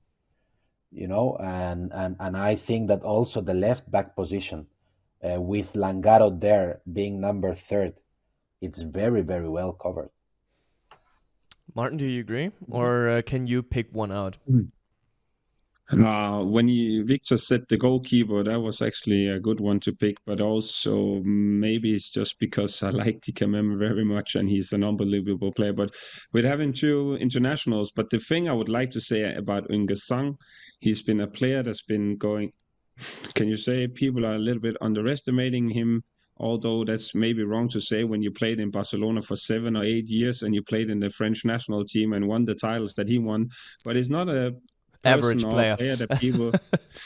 S6: and I think that also the left back position, with Langaro there being number 3, it's very, very well covered.
S2: Martin, do you agree? Or can you pick one out?
S1: When Víctor said the goalkeeper, that was actually a good one to pick, but also maybe it's just because I like Dikememe very much and he's an unbelievable player. But with having 2 internationals, but the thing I would like to say about Unge Sang, he's been a player that's been going can you say people are a little bit underestimating him? Although that's maybe wrong to say when you played in Barcelona for 7 or 8 years and you played in the French national team and won the titles that he won. But it's not a person
S2: Average
S1: or
S2: player.
S1: player that people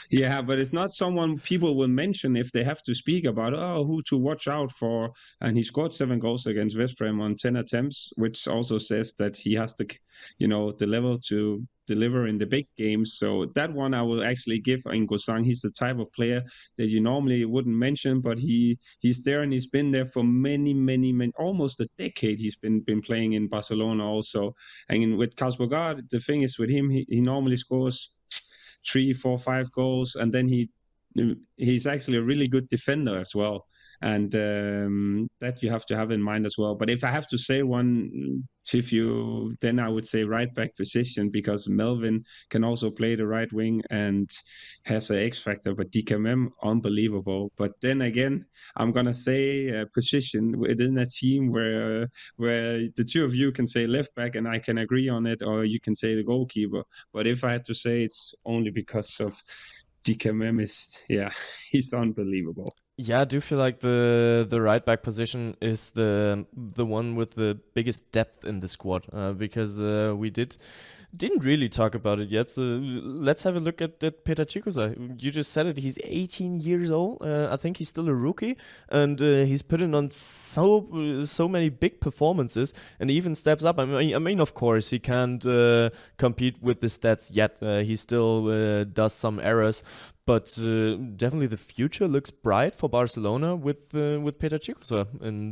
S1: yeah, but it's not someone people will mention if they have to speak about who to watch out for. And he scored 7 goals against Veszprém on 10 attempts, which also says that he has the level to deliver in the big games. So that one I will actually give Ingosang. He's the type of player that you normally wouldn't mention, but he's there and he's been there for many almost a decade. He's been playing in Barcelona also. And with Kaspergaard, the thing is with him, he normally scores 3, 4, 5 goals, and then he's actually a really good defender as well, and that you have to have in mind as well. But if I have to say one, then I would say right back position, because Melvin can also play the right wing and has an X factor, but DKM unbelievable. But then again, I'm gonna say a position within a team where the two of you can say left back and I can agree on it, or you can say the goalkeeper. But if I had to say, it's only because of DKM he's unbelievable.
S2: Yeah, I do feel like the right back position is the one with the biggest depth in the squad, because we didn't really talk about it yet. So let's have a look at Petar Čikusa. You just said it. He's 18 years old. I think he's still a rookie, and he's putting on so many big performances, and he even steps up. I mean, of course, he can't compete with the stats yet. He still does some errors, but definitely the future looks bright for Barcelona with Petar Čikusa in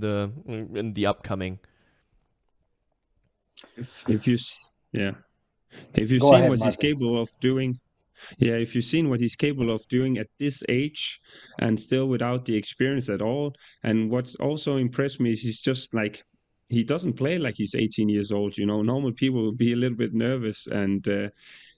S2: the upcoming.
S1: If you've
S6: Go
S1: seen
S6: ahead,
S1: what he's
S6: Martin.
S1: capable of doing, if you've seen what he's capable of doing at this age and still without the experience at all, and what's also impressed me is he's just like, he doesn't play like he's 18 years old. Normal people will be a little bit nervous, and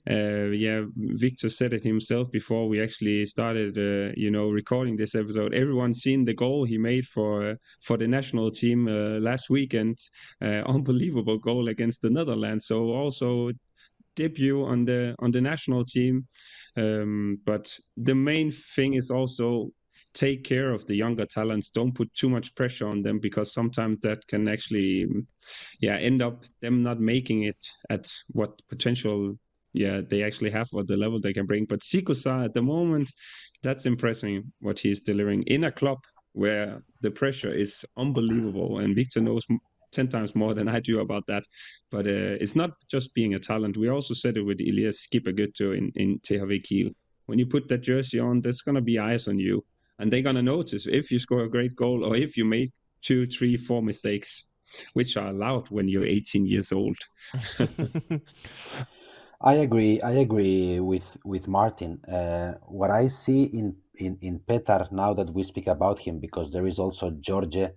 S1: Víctor said it himself before we actually started, recording this episode. Everyone's seen the goal he made for the national team last weekend. Unbelievable goal against the Netherlands. So also debut on the national team. But the main thing is also take care of the younger talents. Don't put too much pressure on them, because sometimes that can actually end up them not making it at what potential they actually have, or the level they can bring. But Čikusa at the moment, that's impressive what he's delivering in a club where the pressure is unbelievable, and Víctor knows 10 times more than I do about that. But it's not just being a talent. We also said it with Elias Skippergütter in THW Kiel. When you put that jersey on, there's going to be eyes on you, and they're going to notice if you score a great goal or if you make 2, 3, 4 mistakes, which are allowed when you're 18 years old.
S6: I agree with Martin. What I see in Petar, now that we speak about him, because there is also George,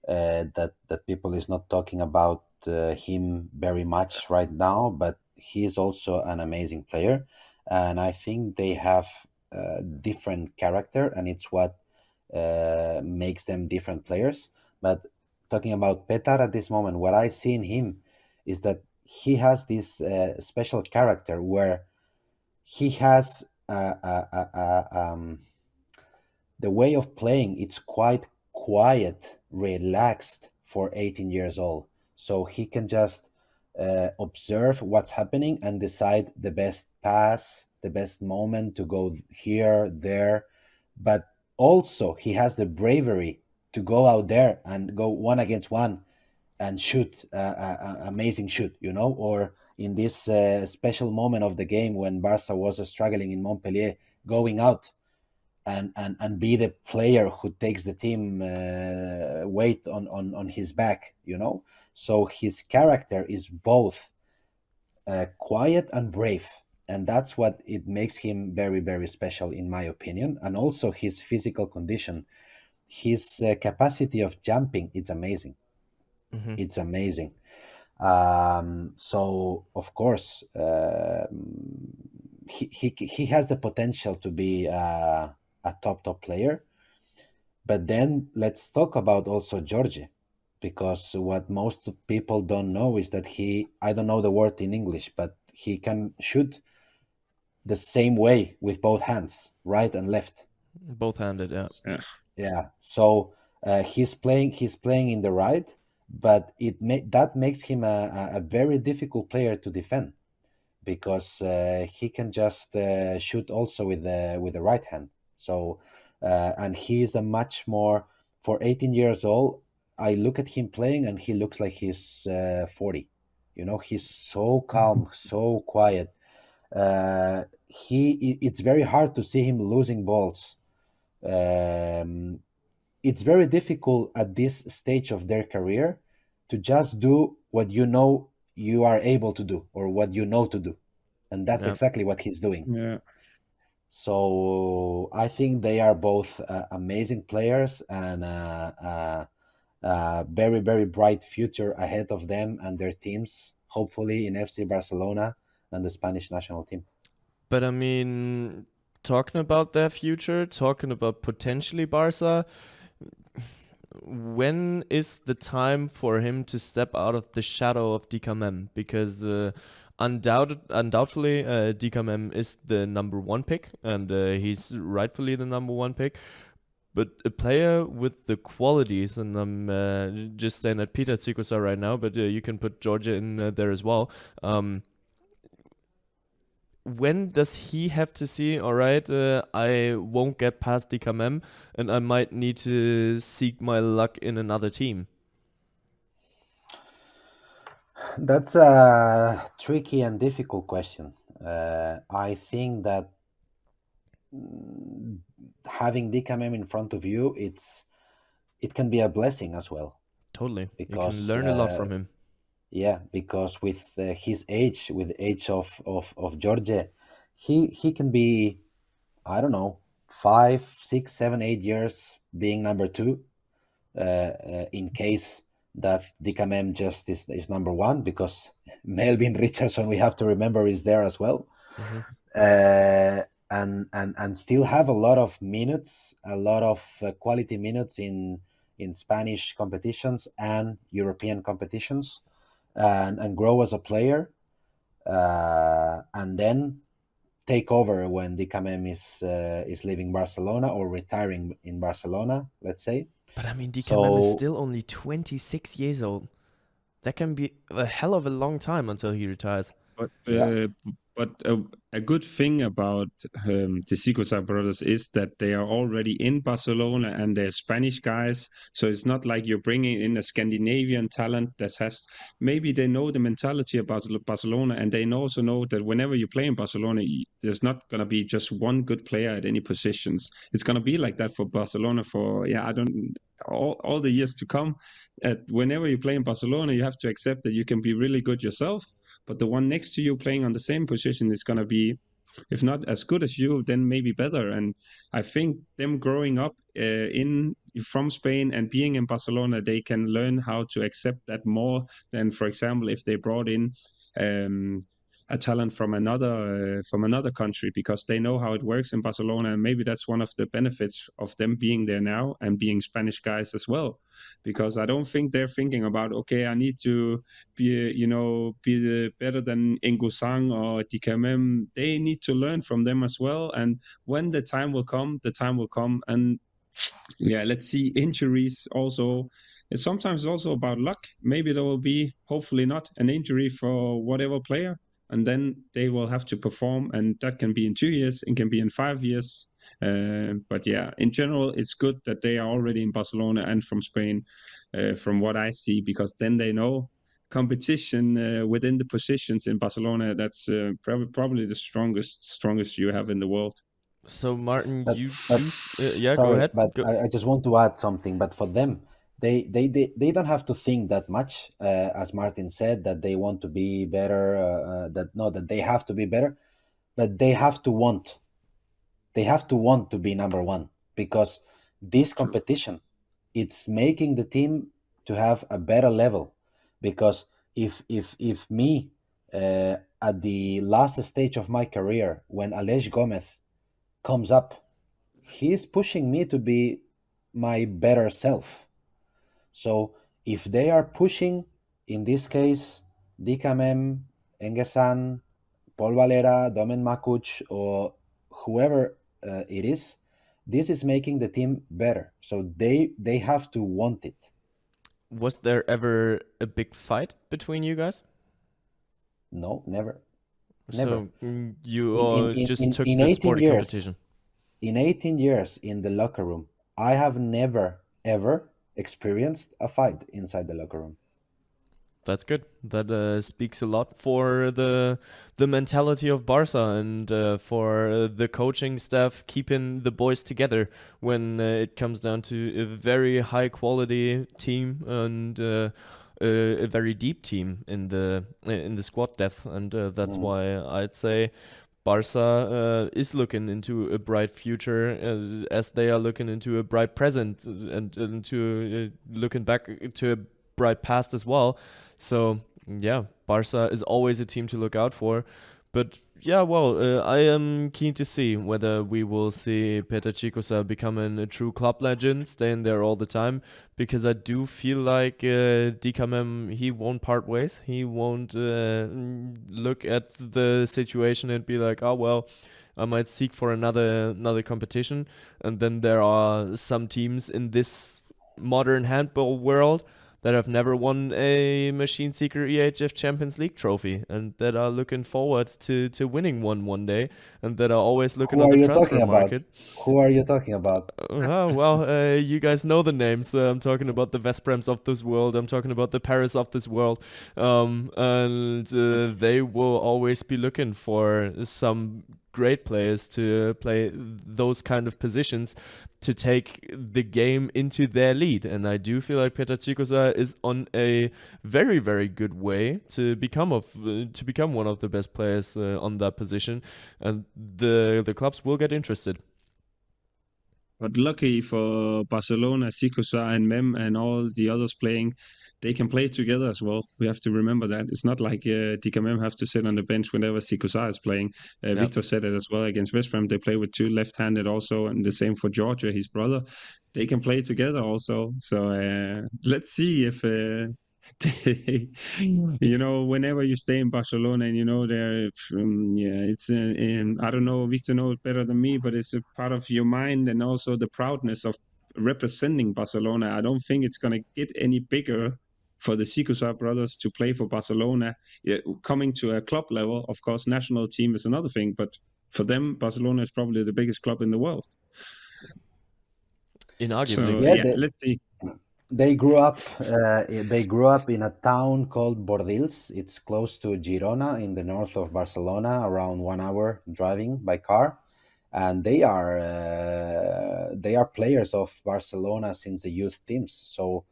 S6: that people is not talking about him very much right now, but he is also an amazing player, and I think they have different character, and it's what makes them different players. But talking about Petar at this moment, what I see in him is that he has this special character where he has the way of playing. It's quite quiet, relaxed for 18 years old. So he can just observe what's happening and decide the best pass, the best moment to go here, there. But also he has the bravery to go out there and go 1-against-1 and shoot amazing shoot, or in this special moment of the game when Barca was struggling in Montpellier, going out and be the player who takes the team weight on his back, So his character is both quiet and brave, and that's what it makes him very, very special, in my opinion. And also his physical condition, his capacity of jumping, it's amazing.
S2: Mm-hmm.
S6: It's amazing. So of course he has the potential to be a top player. But then let's talk about also George, because what most people don't know is that I don't know the word in English, but he can shoot the same way with both hands, right and left.
S2: Both-handed, yeah.
S6: Yeah. So he's playing in the right, but that makes him a very difficult player to defend, because he can just shoot also with the right hand. So and he is a much more, for 18 years old. I look at him playing and he looks like he's 40. He's so calm, so quiet. It's very hard to see him losing balls. It's very difficult at this stage of their career to just do what you are able to do, or what you know to do, and that's
S2: Yeah.
S6: exactly what he's doing.
S1: Yeah.
S6: So I think they are both amazing players, and very, very bright future ahead of them and their teams, hopefully in FC Barcelona and the Spanish national team.
S2: But I mean, talking about their future, talking about potentially Barca, when is the time for him to step out of the shadow of DKM? Because undoubtedly, DKM is the number one pick, and he's rightfully the number one pick. But a player with the qualities, and I'm just staying at Peter Tsikusa right now, but you can put Georgia in there as well. When does he have to see, all right, I won't get past DKM and I might need to seek my luck in another team?
S6: That's a tricky and difficult question. I think that having DKM in front of you, it can be a blessing as well.
S2: Totally.
S6: Because
S2: you can learn a lot from him.
S6: Yeah, because with his age, with the age of George, he can be, I don't know, 5, 6, 7, 8 years being number 2, in case that DKM just is number 1, because Melvin Richardson, we have to remember, is there as well. And still have a lot of minutes, a lot of quality minutes in Spanish competitions and European competitions, and grow as a player, and then take over when DKM is leaving Barcelona or retiring in Barcelona, let's say.
S2: But I mean, DKM is still only 26 years old. That can be a hell of a long time until he retires.
S1: But a good thing about the Sikosa brothers is that they are already in Barcelona and they're Spanish guys. So it's not like you're bringing in a Scandinavian talent that has, maybe they know the mentality of Barcelona, and they also know that whenever you play in Barcelona, there's not going to be just one good player at any positions. It's going to be like that for Barcelona for, all the years to come. Whenever you play in Barcelona, you have to accept that you can be really good yourself, but the one next to you playing on the same position is going to be, if not as good as you, then maybe better. And I think them growing up from Spain and being in Barcelona, they can learn how to accept that more than, for example, if they brought in a talent from another country, because they know how it works in Barcelona. And maybe that's one of the benefits of them being there now and being Spanish guys as well, because I don't think they're thinking about, okay, I need to be better than Ingusang or DKM. They need to learn from them as well. And when the time will come, and let's see. Injuries also, it's sometimes also about luck. Maybe there will be, hopefully not, an injury for whatever player, and then they will have to perform, and that can be in 2 years, it can be in 5 years. But in general, it's good that they are already in Barcelona and from Spain, from what I see, because then they know competition within the positions in Barcelona. That's probably the strongest you have in the world.
S2: So Martin,
S6: But-
S2: you
S6: but-
S2: choose.
S6: Sorry,
S2: Go ahead.
S6: but I just want to add something. But for them, they don't have to think that much, as Martin said, that they want to be better. That they have to be better, but they have to want. They have to want to be number 1, because this competition, it's making the team to have a better level. Because if me, at the last stage of my career, when Aleix Gomez comes up, he is pushing me to be my better self. So if they are pushing, in this case, DKM, Engesan, Paul Valera, Domen Makuc, or whoever it is, this is making the team better. So they have to want it.
S2: Was there ever a big fight between you guys?
S6: No, never.
S2: So you just took
S6: in
S2: the
S6: 18
S2: sporting
S6: years,
S2: competition.
S6: In 18 years in the locker room, I have never, ever experienced a fight inside the locker room.
S2: That's good. That speaks a lot for the mentality of Barca and for the coaching staff keeping the boys together when it comes down to a very high quality team and a very deep team in the squad depth, and that's why I'd say Barca is looking into a bright future as they are looking into a bright present and into looking back to a bright past as well. So yeah, Barca is always a team to look out for. But yeah, well, I am keen to see whether we will see Petr Čikusa becoming a true club legend, staying there all the time, because I do feel like DKMM, he won't part ways. He won't look at the situation and be like, oh, well, I might seek for another competition. And then there are some teams in this modern handball world that have never won a Machineseeker EHF Champions League trophy and that are looking forward to winning one day and that are always looking at the transfer market.
S6: Who are you talking about?
S2: Well, you guys know the names. I'm talking about the Veszprems of this world. I'm talking about the Paris of this world. And they will always be looking for some great players to play those kind of positions to take the game into their lead. And I do feel like Petr Čikusa is on a very, very good way to become one of the best players on that position. And the clubs will get interested.
S1: But lucky for Barcelona, Čikusa and Mem and all the others playing, they can play together as well. We have to remember that. It's not like DKMM have to sit on the bench whenever Čikusa is playing. Víctor said it as well against Veszprém. They play with two left-handed also, and the same for Georgia, his brother. They can play together also. So let's see if... whenever you stay in Barcelona and it's I don't know, Víctor knows better than me, but it's a part of your mind and also the proudness of representing Barcelona. I don't think it's going to get any bigger for the Čikusa brothers to play for Barcelona. Coming to a club level, of course, national team is another thing, but for them, Barcelona is probably the biggest club in the world.
S2: Inarguably.
S1: So, let's see.
S6: They grew up. They grew up in a town called Bordils. It's close to Girona, in the north of Barcelona, around 1 hour driving by car, and they are players of Barcelona since the youth teams. So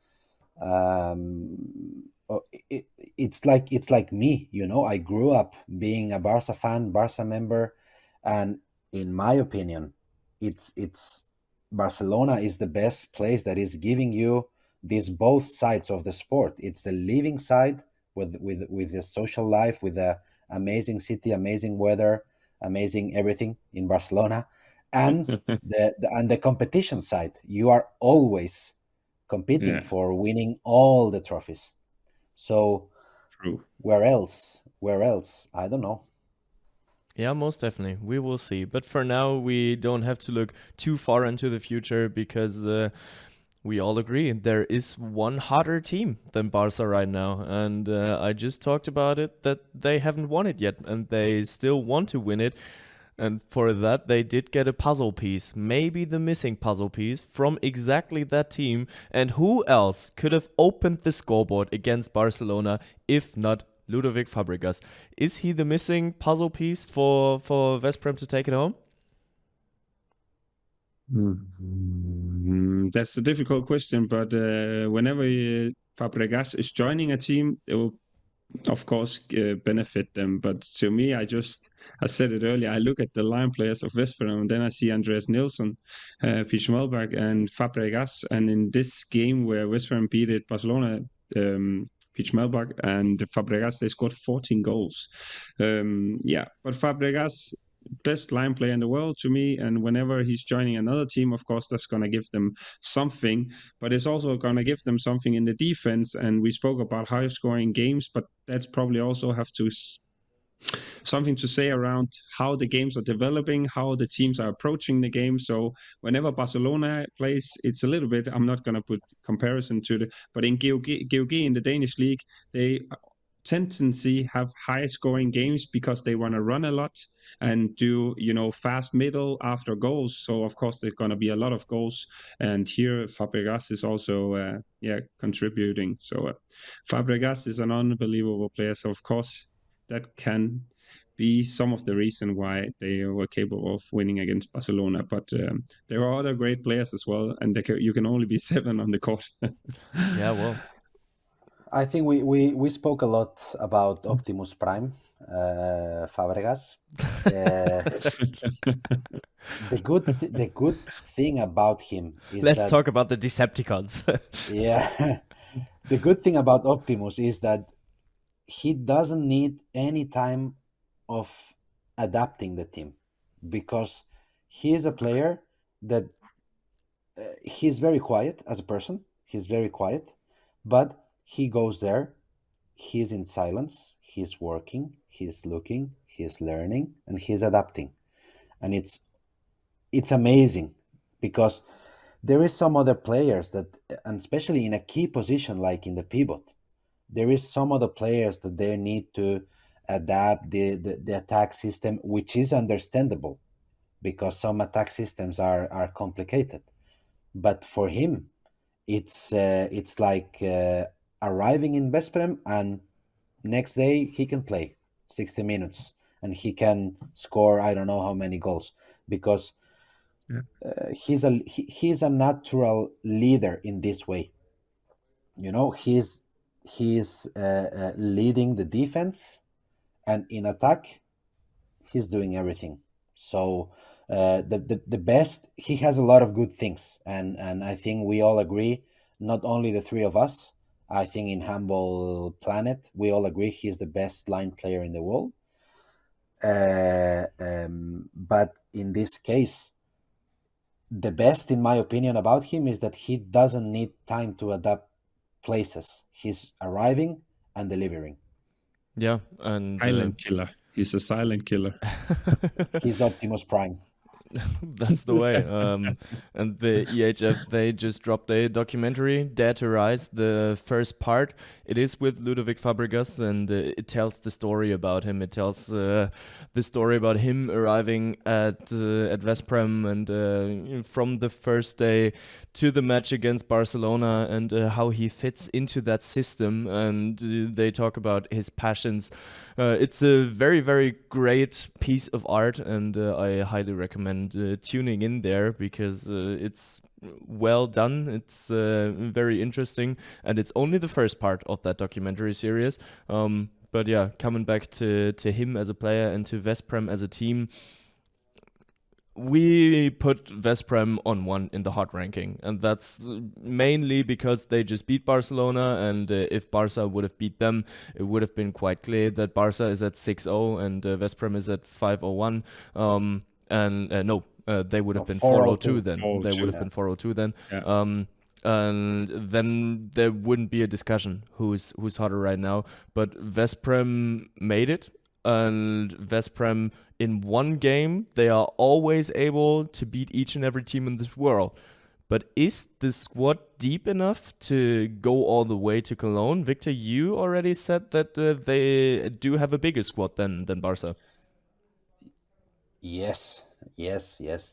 S6: it's like me. I grew up being a Barca fan, Barca member, and in my opinion, it's Barcelona is the best place that is giving you these both sides of the sport. It's the living side with the social life, with the amazing city, amazing weather, amazing everything in Barcelona, and the competition side. You are always competing for winning all the trophies. So
S1: true.
S6: Where else? I don't know.
S2: Yeah, most definitely. We will see. But for now, we don't have to look too far into the future because we all agree there is one hotter team than Barca right now. And I just talked about it, that they haven't won it yet and they still want to win it. And for that, they did get a puzzle piece, maybe the missing puzzle piece from exactly that team. And who else could have opened the scoreboard against Barcelona if not Ludovic Fabregas? Is he the missing puzzle piece for Veszprém to take it home?
S1: That's a difficult question, but whenever Fabregas is joining a team, it will, of course, benefit them. But to me, I said it earlier, I look at the line players of Veszprém, and then I see Andreas Nilsson, Piet Schmelberg, and Fabregas. And in this game where Veszprém beat it, Barcelona, Piet Schmelberg and Fabregas, they scored 14 goals. But Fabregas, best line player in the world to me, and whenever he's joining another team, of course, that's going to give them something, but it's also going to give them something in the defense. And we spoke about high scoring games, but that's probably also have to something to say around how the games are developing, how the teams are approaching the game. So whenever Barcelona plays, it's a little bit, I'm not going to put comparison to but in GOG in the Danish league, they tendency have high scoring games because they want to run a lot and do fast middle after goals. So of course there's going to be a lot of goals, and here Fabregas is also contributing. So Fabregas is an unbelievable player, so of course that can be some of the reason why they were capable of winning against Barcelona. But there are other great players as well, and you can only be 7 on the court.
S2: Yeah, well,
S6: I think we spoke a lot about Optimus Prime, Fabregas. The good thing about him is
S2: let's talk about the Decepticons.
S6: Yeah, the good thing about Optimus is that he doesn't need any time of adapting the team, because he is a player that he's very quiet as a person. He's very quiet, but he goes there, he's in silence, he's working, he's looking, he's learning, and he's adapting. And it's amazing, because there is some other players that, and especially in a key position like in the pivot, there is some other players that they need to adapt the attack system, which is understandable because some attack systems are complicated. But for him, it's like arriving in Veszprém, and next day he can play 60 minutes and he can score I don't know how many goals, because he's a natural leader in this way. He's leading the defense, and in attack he's doing everything. So the best, he has a lot of good things, and I think we all agree, not only the three of us, I think in Handball Planet we all agree he's the best line player in the world. But in this case, the best in my opinion about him is that he doesn't need time to adapt places. He's arriving and delivering.
S2: Yeah, and
S1: silent killer. He's a silent killer.
S6: He's Optimus Prime.
S2: That's the way. And the EHF, they just dropped a documentary, Dare to Rise. The first part, it is with Ludovic Fabregas, and it tells the story about him. It tells the story about him arriving at Veszprém, and from the first day to the match against Barcelona, and how he fits into that system. And they talk about his passions. It's a very, very great piece of art, and I highly recommend tuning in there, because it's well done. It's very interesting, and it's only the first part of that documentary series. But yeah, coming back to him as a player and to Veszprém as a team, we put Veszprém on 1 in the hot ranking, and that's mainly because they just beat Barcelona, and if Barca would have beat them, it would have been quite clear that Barca is at 6-0 and Veszprém is at 5-0-1. They would have been 4-0-2 then. They would have been 4-0-2 then. Yeah. And then there wouldn't be a discussion who's hotter right now. But Veszprém made it, and Veszprém, in one game, they are always able to beat each and every team in this world. But is the squad deep enough to go all the way to Cologne? Victor, you already said that they do have a bigger squad than Barca.
S6: Yes,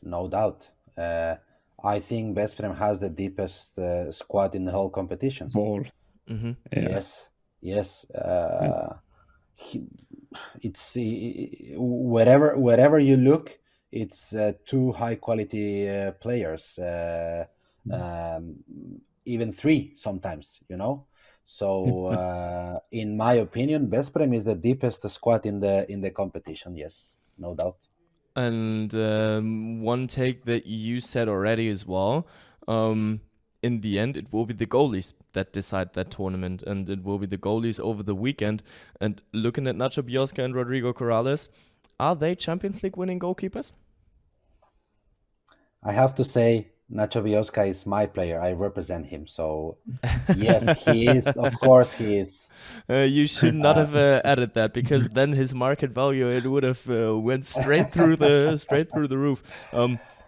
S6: no doubt. I think Veszprém has the deepest squad in the whole competition.
S2: Mm-hmm.
S6: Yeah. Yes. It's wherever you look, it's 2 high quality players, even 3 sometimes. So in my opinion, Veszprém is the deepest squad in the competition. Yes, no doubt.
S2: And one take that you said already as well, in the end, it will be the goalies that decide that tournament, and it will be the goalies over the weekend. And looking at Nacho Bielska and Rodrigo Corrales, are they Champions League winning goalkeepers?
S6: I have to say Nacho Biosca is my player. I represent him. So yes, he is. Of course, he is.
S2: You should not have added that, because then his market value, it would have went straight through the roof.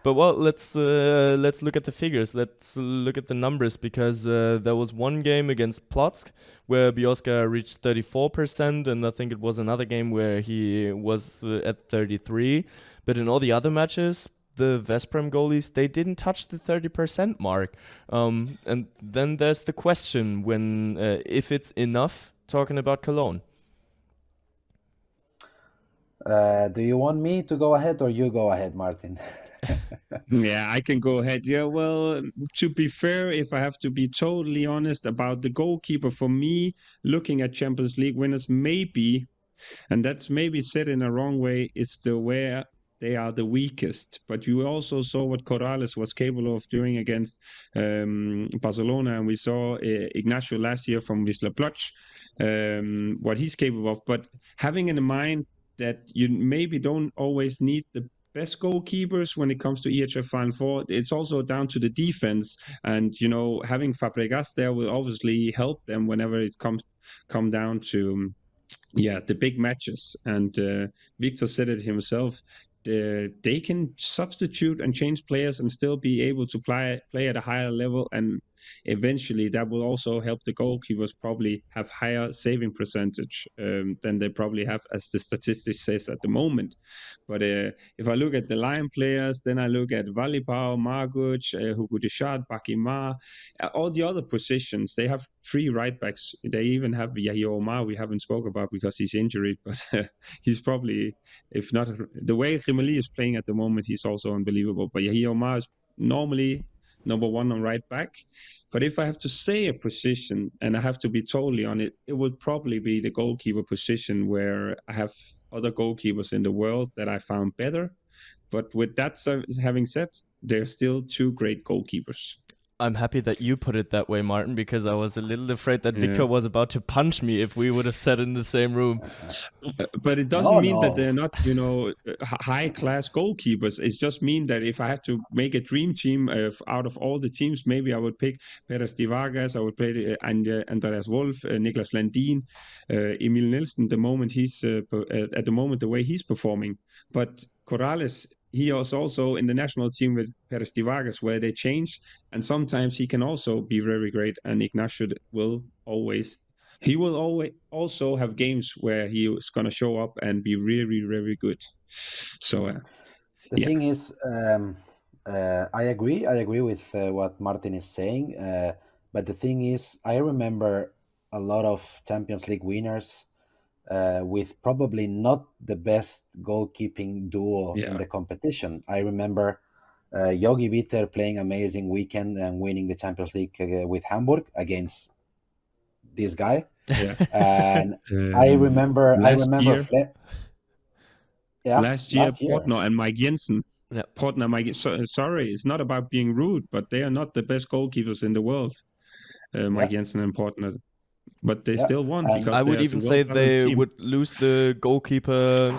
S2: But well, let's look at the figures. Let's look at the numbers, because there was one game against Plotsk where Biosca reached 34%, and I think it was another game where he was at 33%. But in all the other matches, the Veszprem goalies, they didn't touch the 30% mark. And then there's the question when if it's enough, talking about Cologne.
S6: Do you want me to go ahead or you go ahead, Martin?
S1: Yeah, I can go ahead. Yeah, well, to be fair, if I have to be totally honest about the goalkeeper, for me, looking at Champions League winners, maybe, and that's maybe said in a wrong way, it's the where they are the weakest. But you also saw what Corrales was capable of doing against Barcelona, and we saw Ignacio last year from Wisla Ploc, what he's capable of. But having in mind that you maybe don't always need the best goalkeepers when it comes to EHF Final Four, it's also down to the defense, and having Fabregas there will obviously help them whenever it come down to the big matches. And Víctor said it himself, they can substitute and change players and still be able to play at a higher level, and eventually that will also help the goalkeepers probably have higher saving percentage than they probably have, as the statistics says at the moment. But if I look at the Lion players, then I look at Valipao, Marguc, Hugo Deschard, Bakimar, all the other positions, they have 3 right backs. They even have Yahya Omar, we haven't spoke about because he's injured, but he's probably, if not, the way Rimeli is playing at the moment, he's also unbelievable. But Yahya Omar is normally number 1 on right back. But if I have to say a position, and I have to be totally on it, it would probably be the goalkeeper position, where I have other goalkeepers in the world that I found better. But with that having said, they're still 2 great goalkeepers.
S2: I'm happy that you put it that way, Martin, because I was a little afraid that Víctor was about to punch me if we would have sat in the same room.
S1: But it doesn't mean that they're not, high-class goalkeepers. It just means that if I have to make a dream team out of all the teams, maybe I would pick Perez de Vargas, I would play Andreas Wolf, Niklas Landin, Emil Nielsen, the way he's performing. But Corrales, he was also in the national team with Perez de Vargas, where they changed, and sometimes he can also be very great. And Ignacio will always also have games where he is going to show up and be really, very good. So
S6: the thing is, I agree with what Martin is saying. But the thing is, I remember a lot of Champions League winners with probably not the best goalkeeping duo in the competition. I remember Yogi Bitter playing amazing weekend and winning the Champions League with Hamburg against this guy.
S1: Yeah.
S6: And I remember
S1: last year, Portner and Mike Jensen. Yeah. Portner, Mike. Sorry, it's not about being rude, but they are not the best goalkeepers in the world. Mike Jensen and Portner. But they still won, because
S2: I would even say they would lose the goalkeeper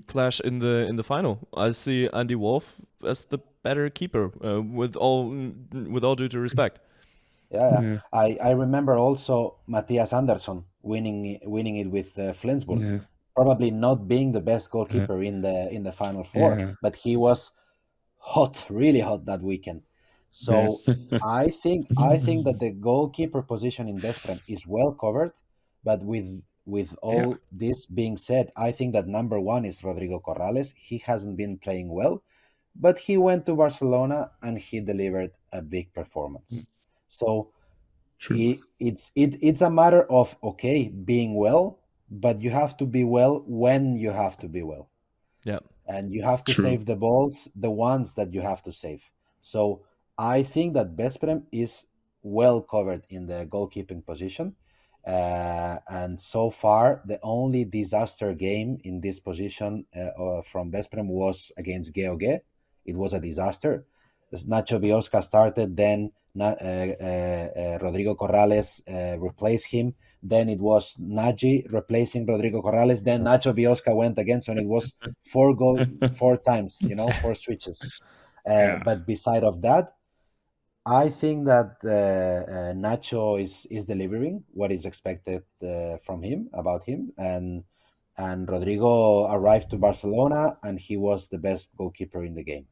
S2: clash in the final. I see Andy Wolf as the better keeper, with all due to respect.
S6: Yeah. I remember also Matthias Andersson winning it with Flensburg. Yeah. Probably not being the best goalkeeper in the Final Four, but he was hot, really hot that weekend. So I think that the goalkeeper position in Veszprem is well covered, but with all this being said, I think that number 1 is Rodrigo Corrales. He hasn't been playing well, but he went to Barcelona and he delivered a big performance. So it's a matter of being well, but you have to be well when you have to be well.
S2: Yeah,
S6: and you have to save the balls, the ones that you have to save. So I think that Veszprem is well covered in the goalkeeping position. And so far, the only disaster game in this position from Veszprem was against GOG. It was a disaster. Nacho Biosca started, then Rodrigo Corrales replaced him. Then it was Nagy replacing Rodrigo Corrales. Then Nacho Biosca went again, so it was 4 times, 4 switches. But beside of that, I think that Nacho is delivering what is expected from him about him, and Rodrigo arrived to Barcelona and he was the best goalkeeper in the game.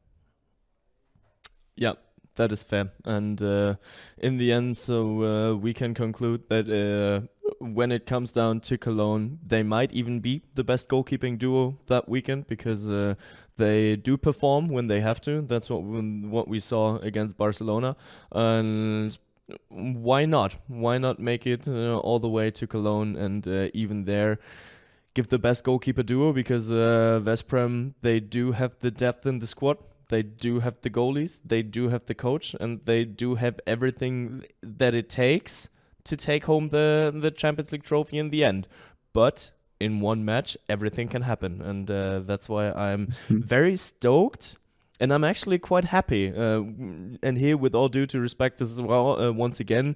S2: Yeah, that is fair. And in the end, so we can conclude that when it comes down to Cologne, they might even be the best goalkeeping duo that weekend because they do perform when they have to. That's what we saw against Barcelona. And why not? Why not make it all the way to Cologne and even there give the best goalkeeper duo because Veszprém, they do have the depth in the squad. They do have the goalies, they do have the coach, and they do have everything that it takes to take home the Champions League trophy in the end. But in one match, everything can happen, and that's why I'm very stoked. And I'm actually quite happy. And here, with all due to respect as well, once again,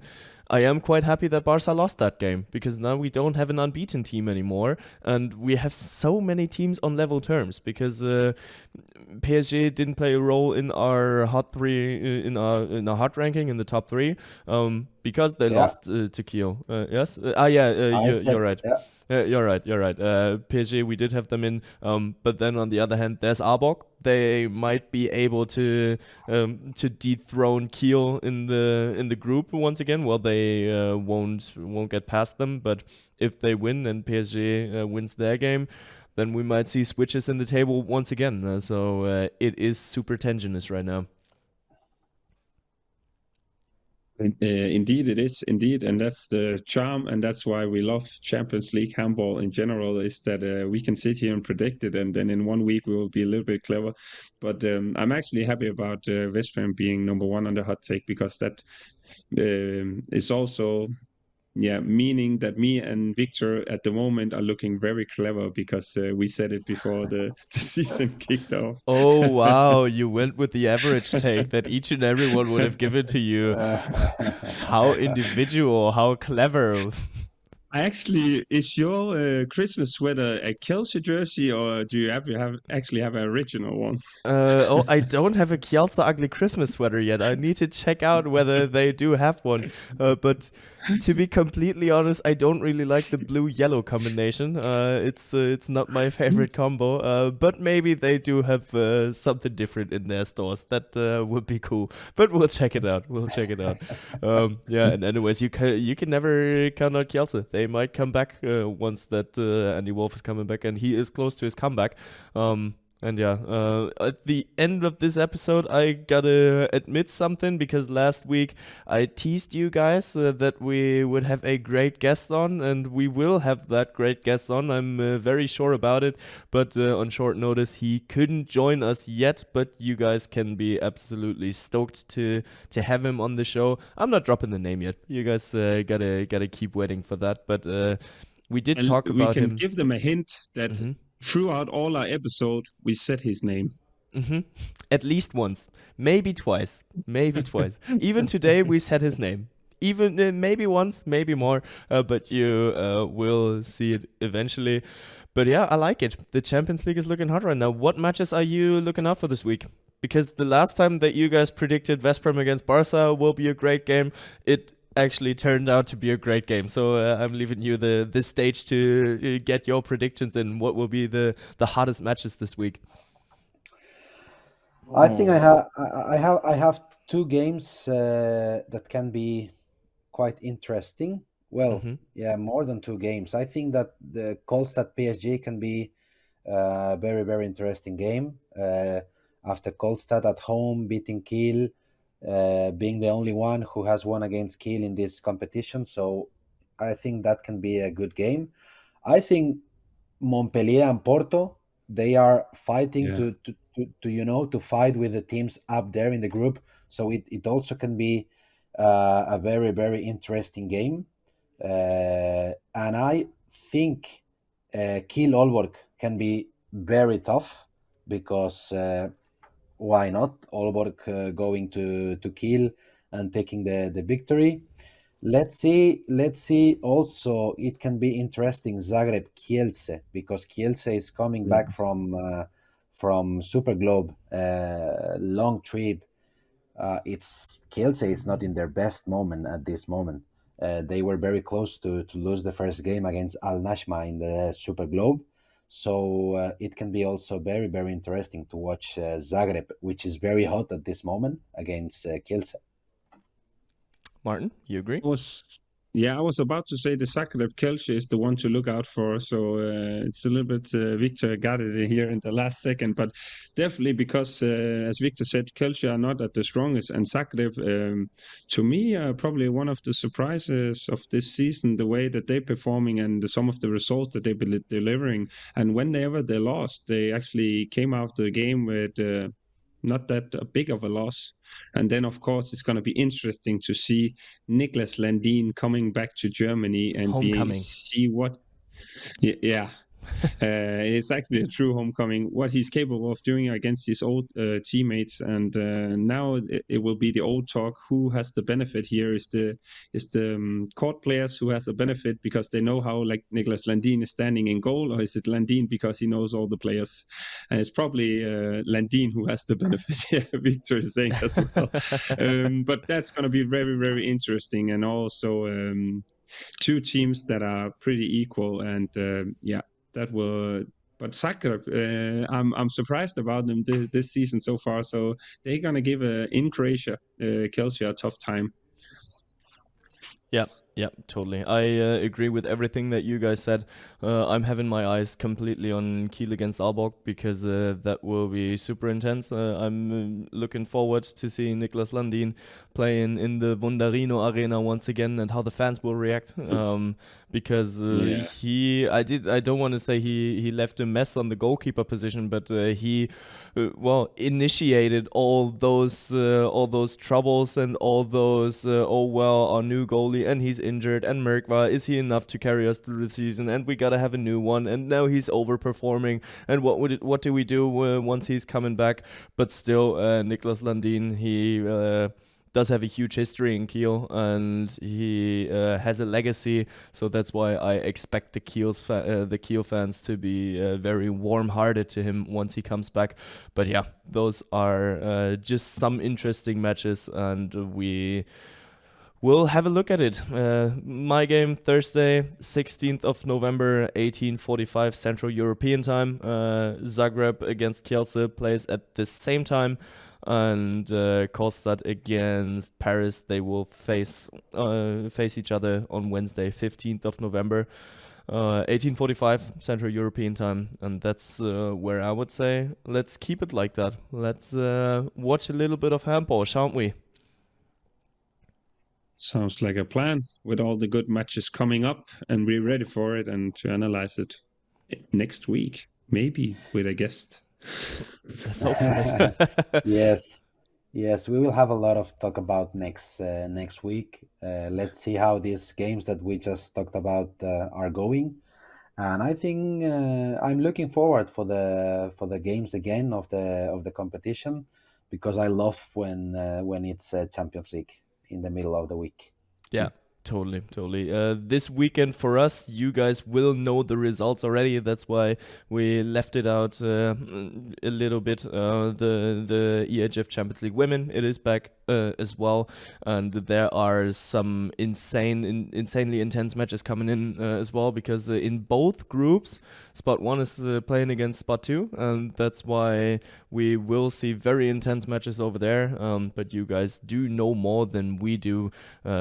S2: I am quite happy that Barca lost that game because now we don't have an unbeaten team anymore, and we have so many teams on level terms because PSG didn't play a role in our hot three in our hot ranking in the top three because they lost to Kiel. Yes, you're right.
S6: Yeah.
S2: You're right. PSG, we did have them in, but then on the other hand, there's Arbok. They might be able to dethrone Kiel in the group once again. Well, they won't get past them, but if they win and PSG wins their game, then we might see switches in the table once again. So it is super tenuous right now.
S1: Indeed, it is. Indeed, and that's the charm, and that's why we love Champions League handball in general, is that we can sit here and predict it, and then in 1 week we will be a little bit clever. But I'm actually happy about Veszprém being number one on the hot take because that is also meaning that me and Víctor at the moment are looking very clever because we said it before the season kicked off.
S2: Oh, wow. You went with the average take that each and everyone would have given to you. How individual, how clever.
S1: Actually, is your Christmas sweater a Kielce jersey, or do you actually have an original one?
S2: I don't have a Kielce ugly Christmas sweater yet. I need to check out whether they do have one. But to be completely honest, I don't really like the blue-yellow combination. It's not my favorite combo. But maybe they do have something different in their stores. That would be cool. But we'll check it out. And anyways, you can never count out Kielce. They might come back once that Andy Wolf is coming back, and he is close to his comeback. At the end of this episode, I gotta admit something because last week I teased you guys that we would have a great guest on, and we will have that great guest on. I'm very sure about it, but on short notice he couldn't join us yet. But you guys can be absolutely stoked to have him on the show. I'm not dropping the name yet. You guys gotta keep waiting for that. But we did talk about him.
S1: We can give them a hint that. Mm-hmm. Throughout all our episode, we said his name.
S2: Mm-hmm. At least once. Maybe twice. Even today, we said his name. Even maybe once, maybe more. But you will see it eventually. But yeah, I like it. The Champions League is looking hot right now. What matches are you looking out for this week? Because the last time that you guys predicted Veszprém against Barca will be a great game, it actually turned out to be a great game. So I'm leaving you the stage to get your predictions and what will be the hottest matches this week.
S6: I think I have two games that can be quite interesting. Well, more than two games. I think that the Kolstad PSG can be a very, very interesting game. After Kolstad at home beating Kiel, being the only one who has won against Kiel in this competition. So I think that can be a good game. I think Montpellier and Porto, they are fighting to fight with the teams up there in the group. So it also can be a very, very interesting game. And I think Kiel Aalborg can be very tough because why not? Aalborg going to Kiel and taking the victory. Let's see. Also, it can be interesting Zagreb Kielce because Kielce is coming back from Super Globe, long trip. it's Kielce is not in their best moment at this moment. They were very close to lose the first game against Al Nashma in the Super Globe. So it can be also very, very interesting to watch Zagreb, which is very hot at this moment, against Kielce.
S2: Martin, you agree?
S1: I was about to say the Zagreb Kielce is the one to look out for. So it's a little bit, Victor got it here in the last second, but definitely because, as Victor said, Kielce are not at the strongest, and Zagreb, to me, are probably one of the surprises of this season, the way that they're performing and some of the results that they've been delivering. And whenever they lost, they actually came out the game with not that big of a loss. And then, of course, it's going to be interesting to see Niklas Landin coming back to Germany and see what. Yeah. It's actually a true homecoming. What he's capable of doing against his old teammates, and now it will be the old talk. Who has the benefit here? Is the court players who has the benefit because they know how like Niklas Landin is standing in goal, or is it Landin because he knows all the players? And it's probably Landin who has the benefit. Yeah, Victor is saying as well. But that's going to be very, very interesting, and also two teams that are pretty equal, and that will. But Zagreb, I'm surprised about them this season so far. So they're gonna give in Croatia, Kielce a tough time.
S2: Yeah, totally. I agree with everything that you guys said. I'm having my eyes completely on Kiel against Aalborg because that will be super intense. I'm looking forward to seeing Niklas Landin playing in the Wunderino Arena once again and how the fans will react. Because I don't want to say he left a mess on the goalkeeper position, but he initiated all those troubles and all those our new goalie and he's injured, and Merkva, is he enough to carry us through the season, and we gotta have a new one, and now he's overperforming, and what do we do once he's coming back? But still, Niklas Landin, he does have a huge history in Kiel, and he has a legacy, so that's why I expect the Kiel fans to be very warm-hearted to him once he comes back. But yeah, those are just some interesting matches, and we'll have a look at it. My game Thursday, 16th of November, 18:45 Central European Time. Zagreb against Kielce plays at the same time. And Kostad against Paris, they will face each other on Wednesday, 15th of November, 18:45 Central European Time. And that's where I would say, let's keep it like that. Let's watch a little bit of handball, shan't we?
S1: Sounds like a plan, with all the good matches coming up, and we're ready for it and to analyze it next week, maybe with a guest.
S2: Let's hope for it.
S6: Yes, we will have a lot of talk about next week. Let's see how these games that we just talked about are going, and I think I'm looking forward for the games again of the competition, because I love when it's Champions League in the middle of the week.
S2: Yeah, totally. This weekend for us, you guys will know the results already. That's why we left it out a little bit. The EHF Champions League Women, it is back as well, and there are some insanely intense matches coming in as well, because in both groups, Spot 1 is playing against Spot 2, and that's why we will see very intense matches over there. But you guys do know more than we do,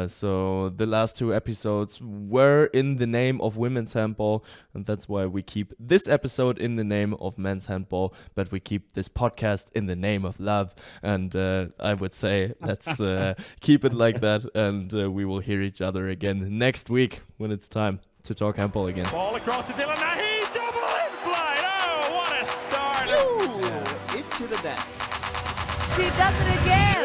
S2: so the last two episodes were in the name of women's handball, and that's why we keep this episode in the name of men's handball, but we keep this podcast in the name of love. And I would say let's keep it like that, and we will hear each other again next week when it's time to talk handball again.
S3: Ball across to Dylan Nahi, double in flight. Oh, what a start!
S4: Into the net.
S5: She does it again.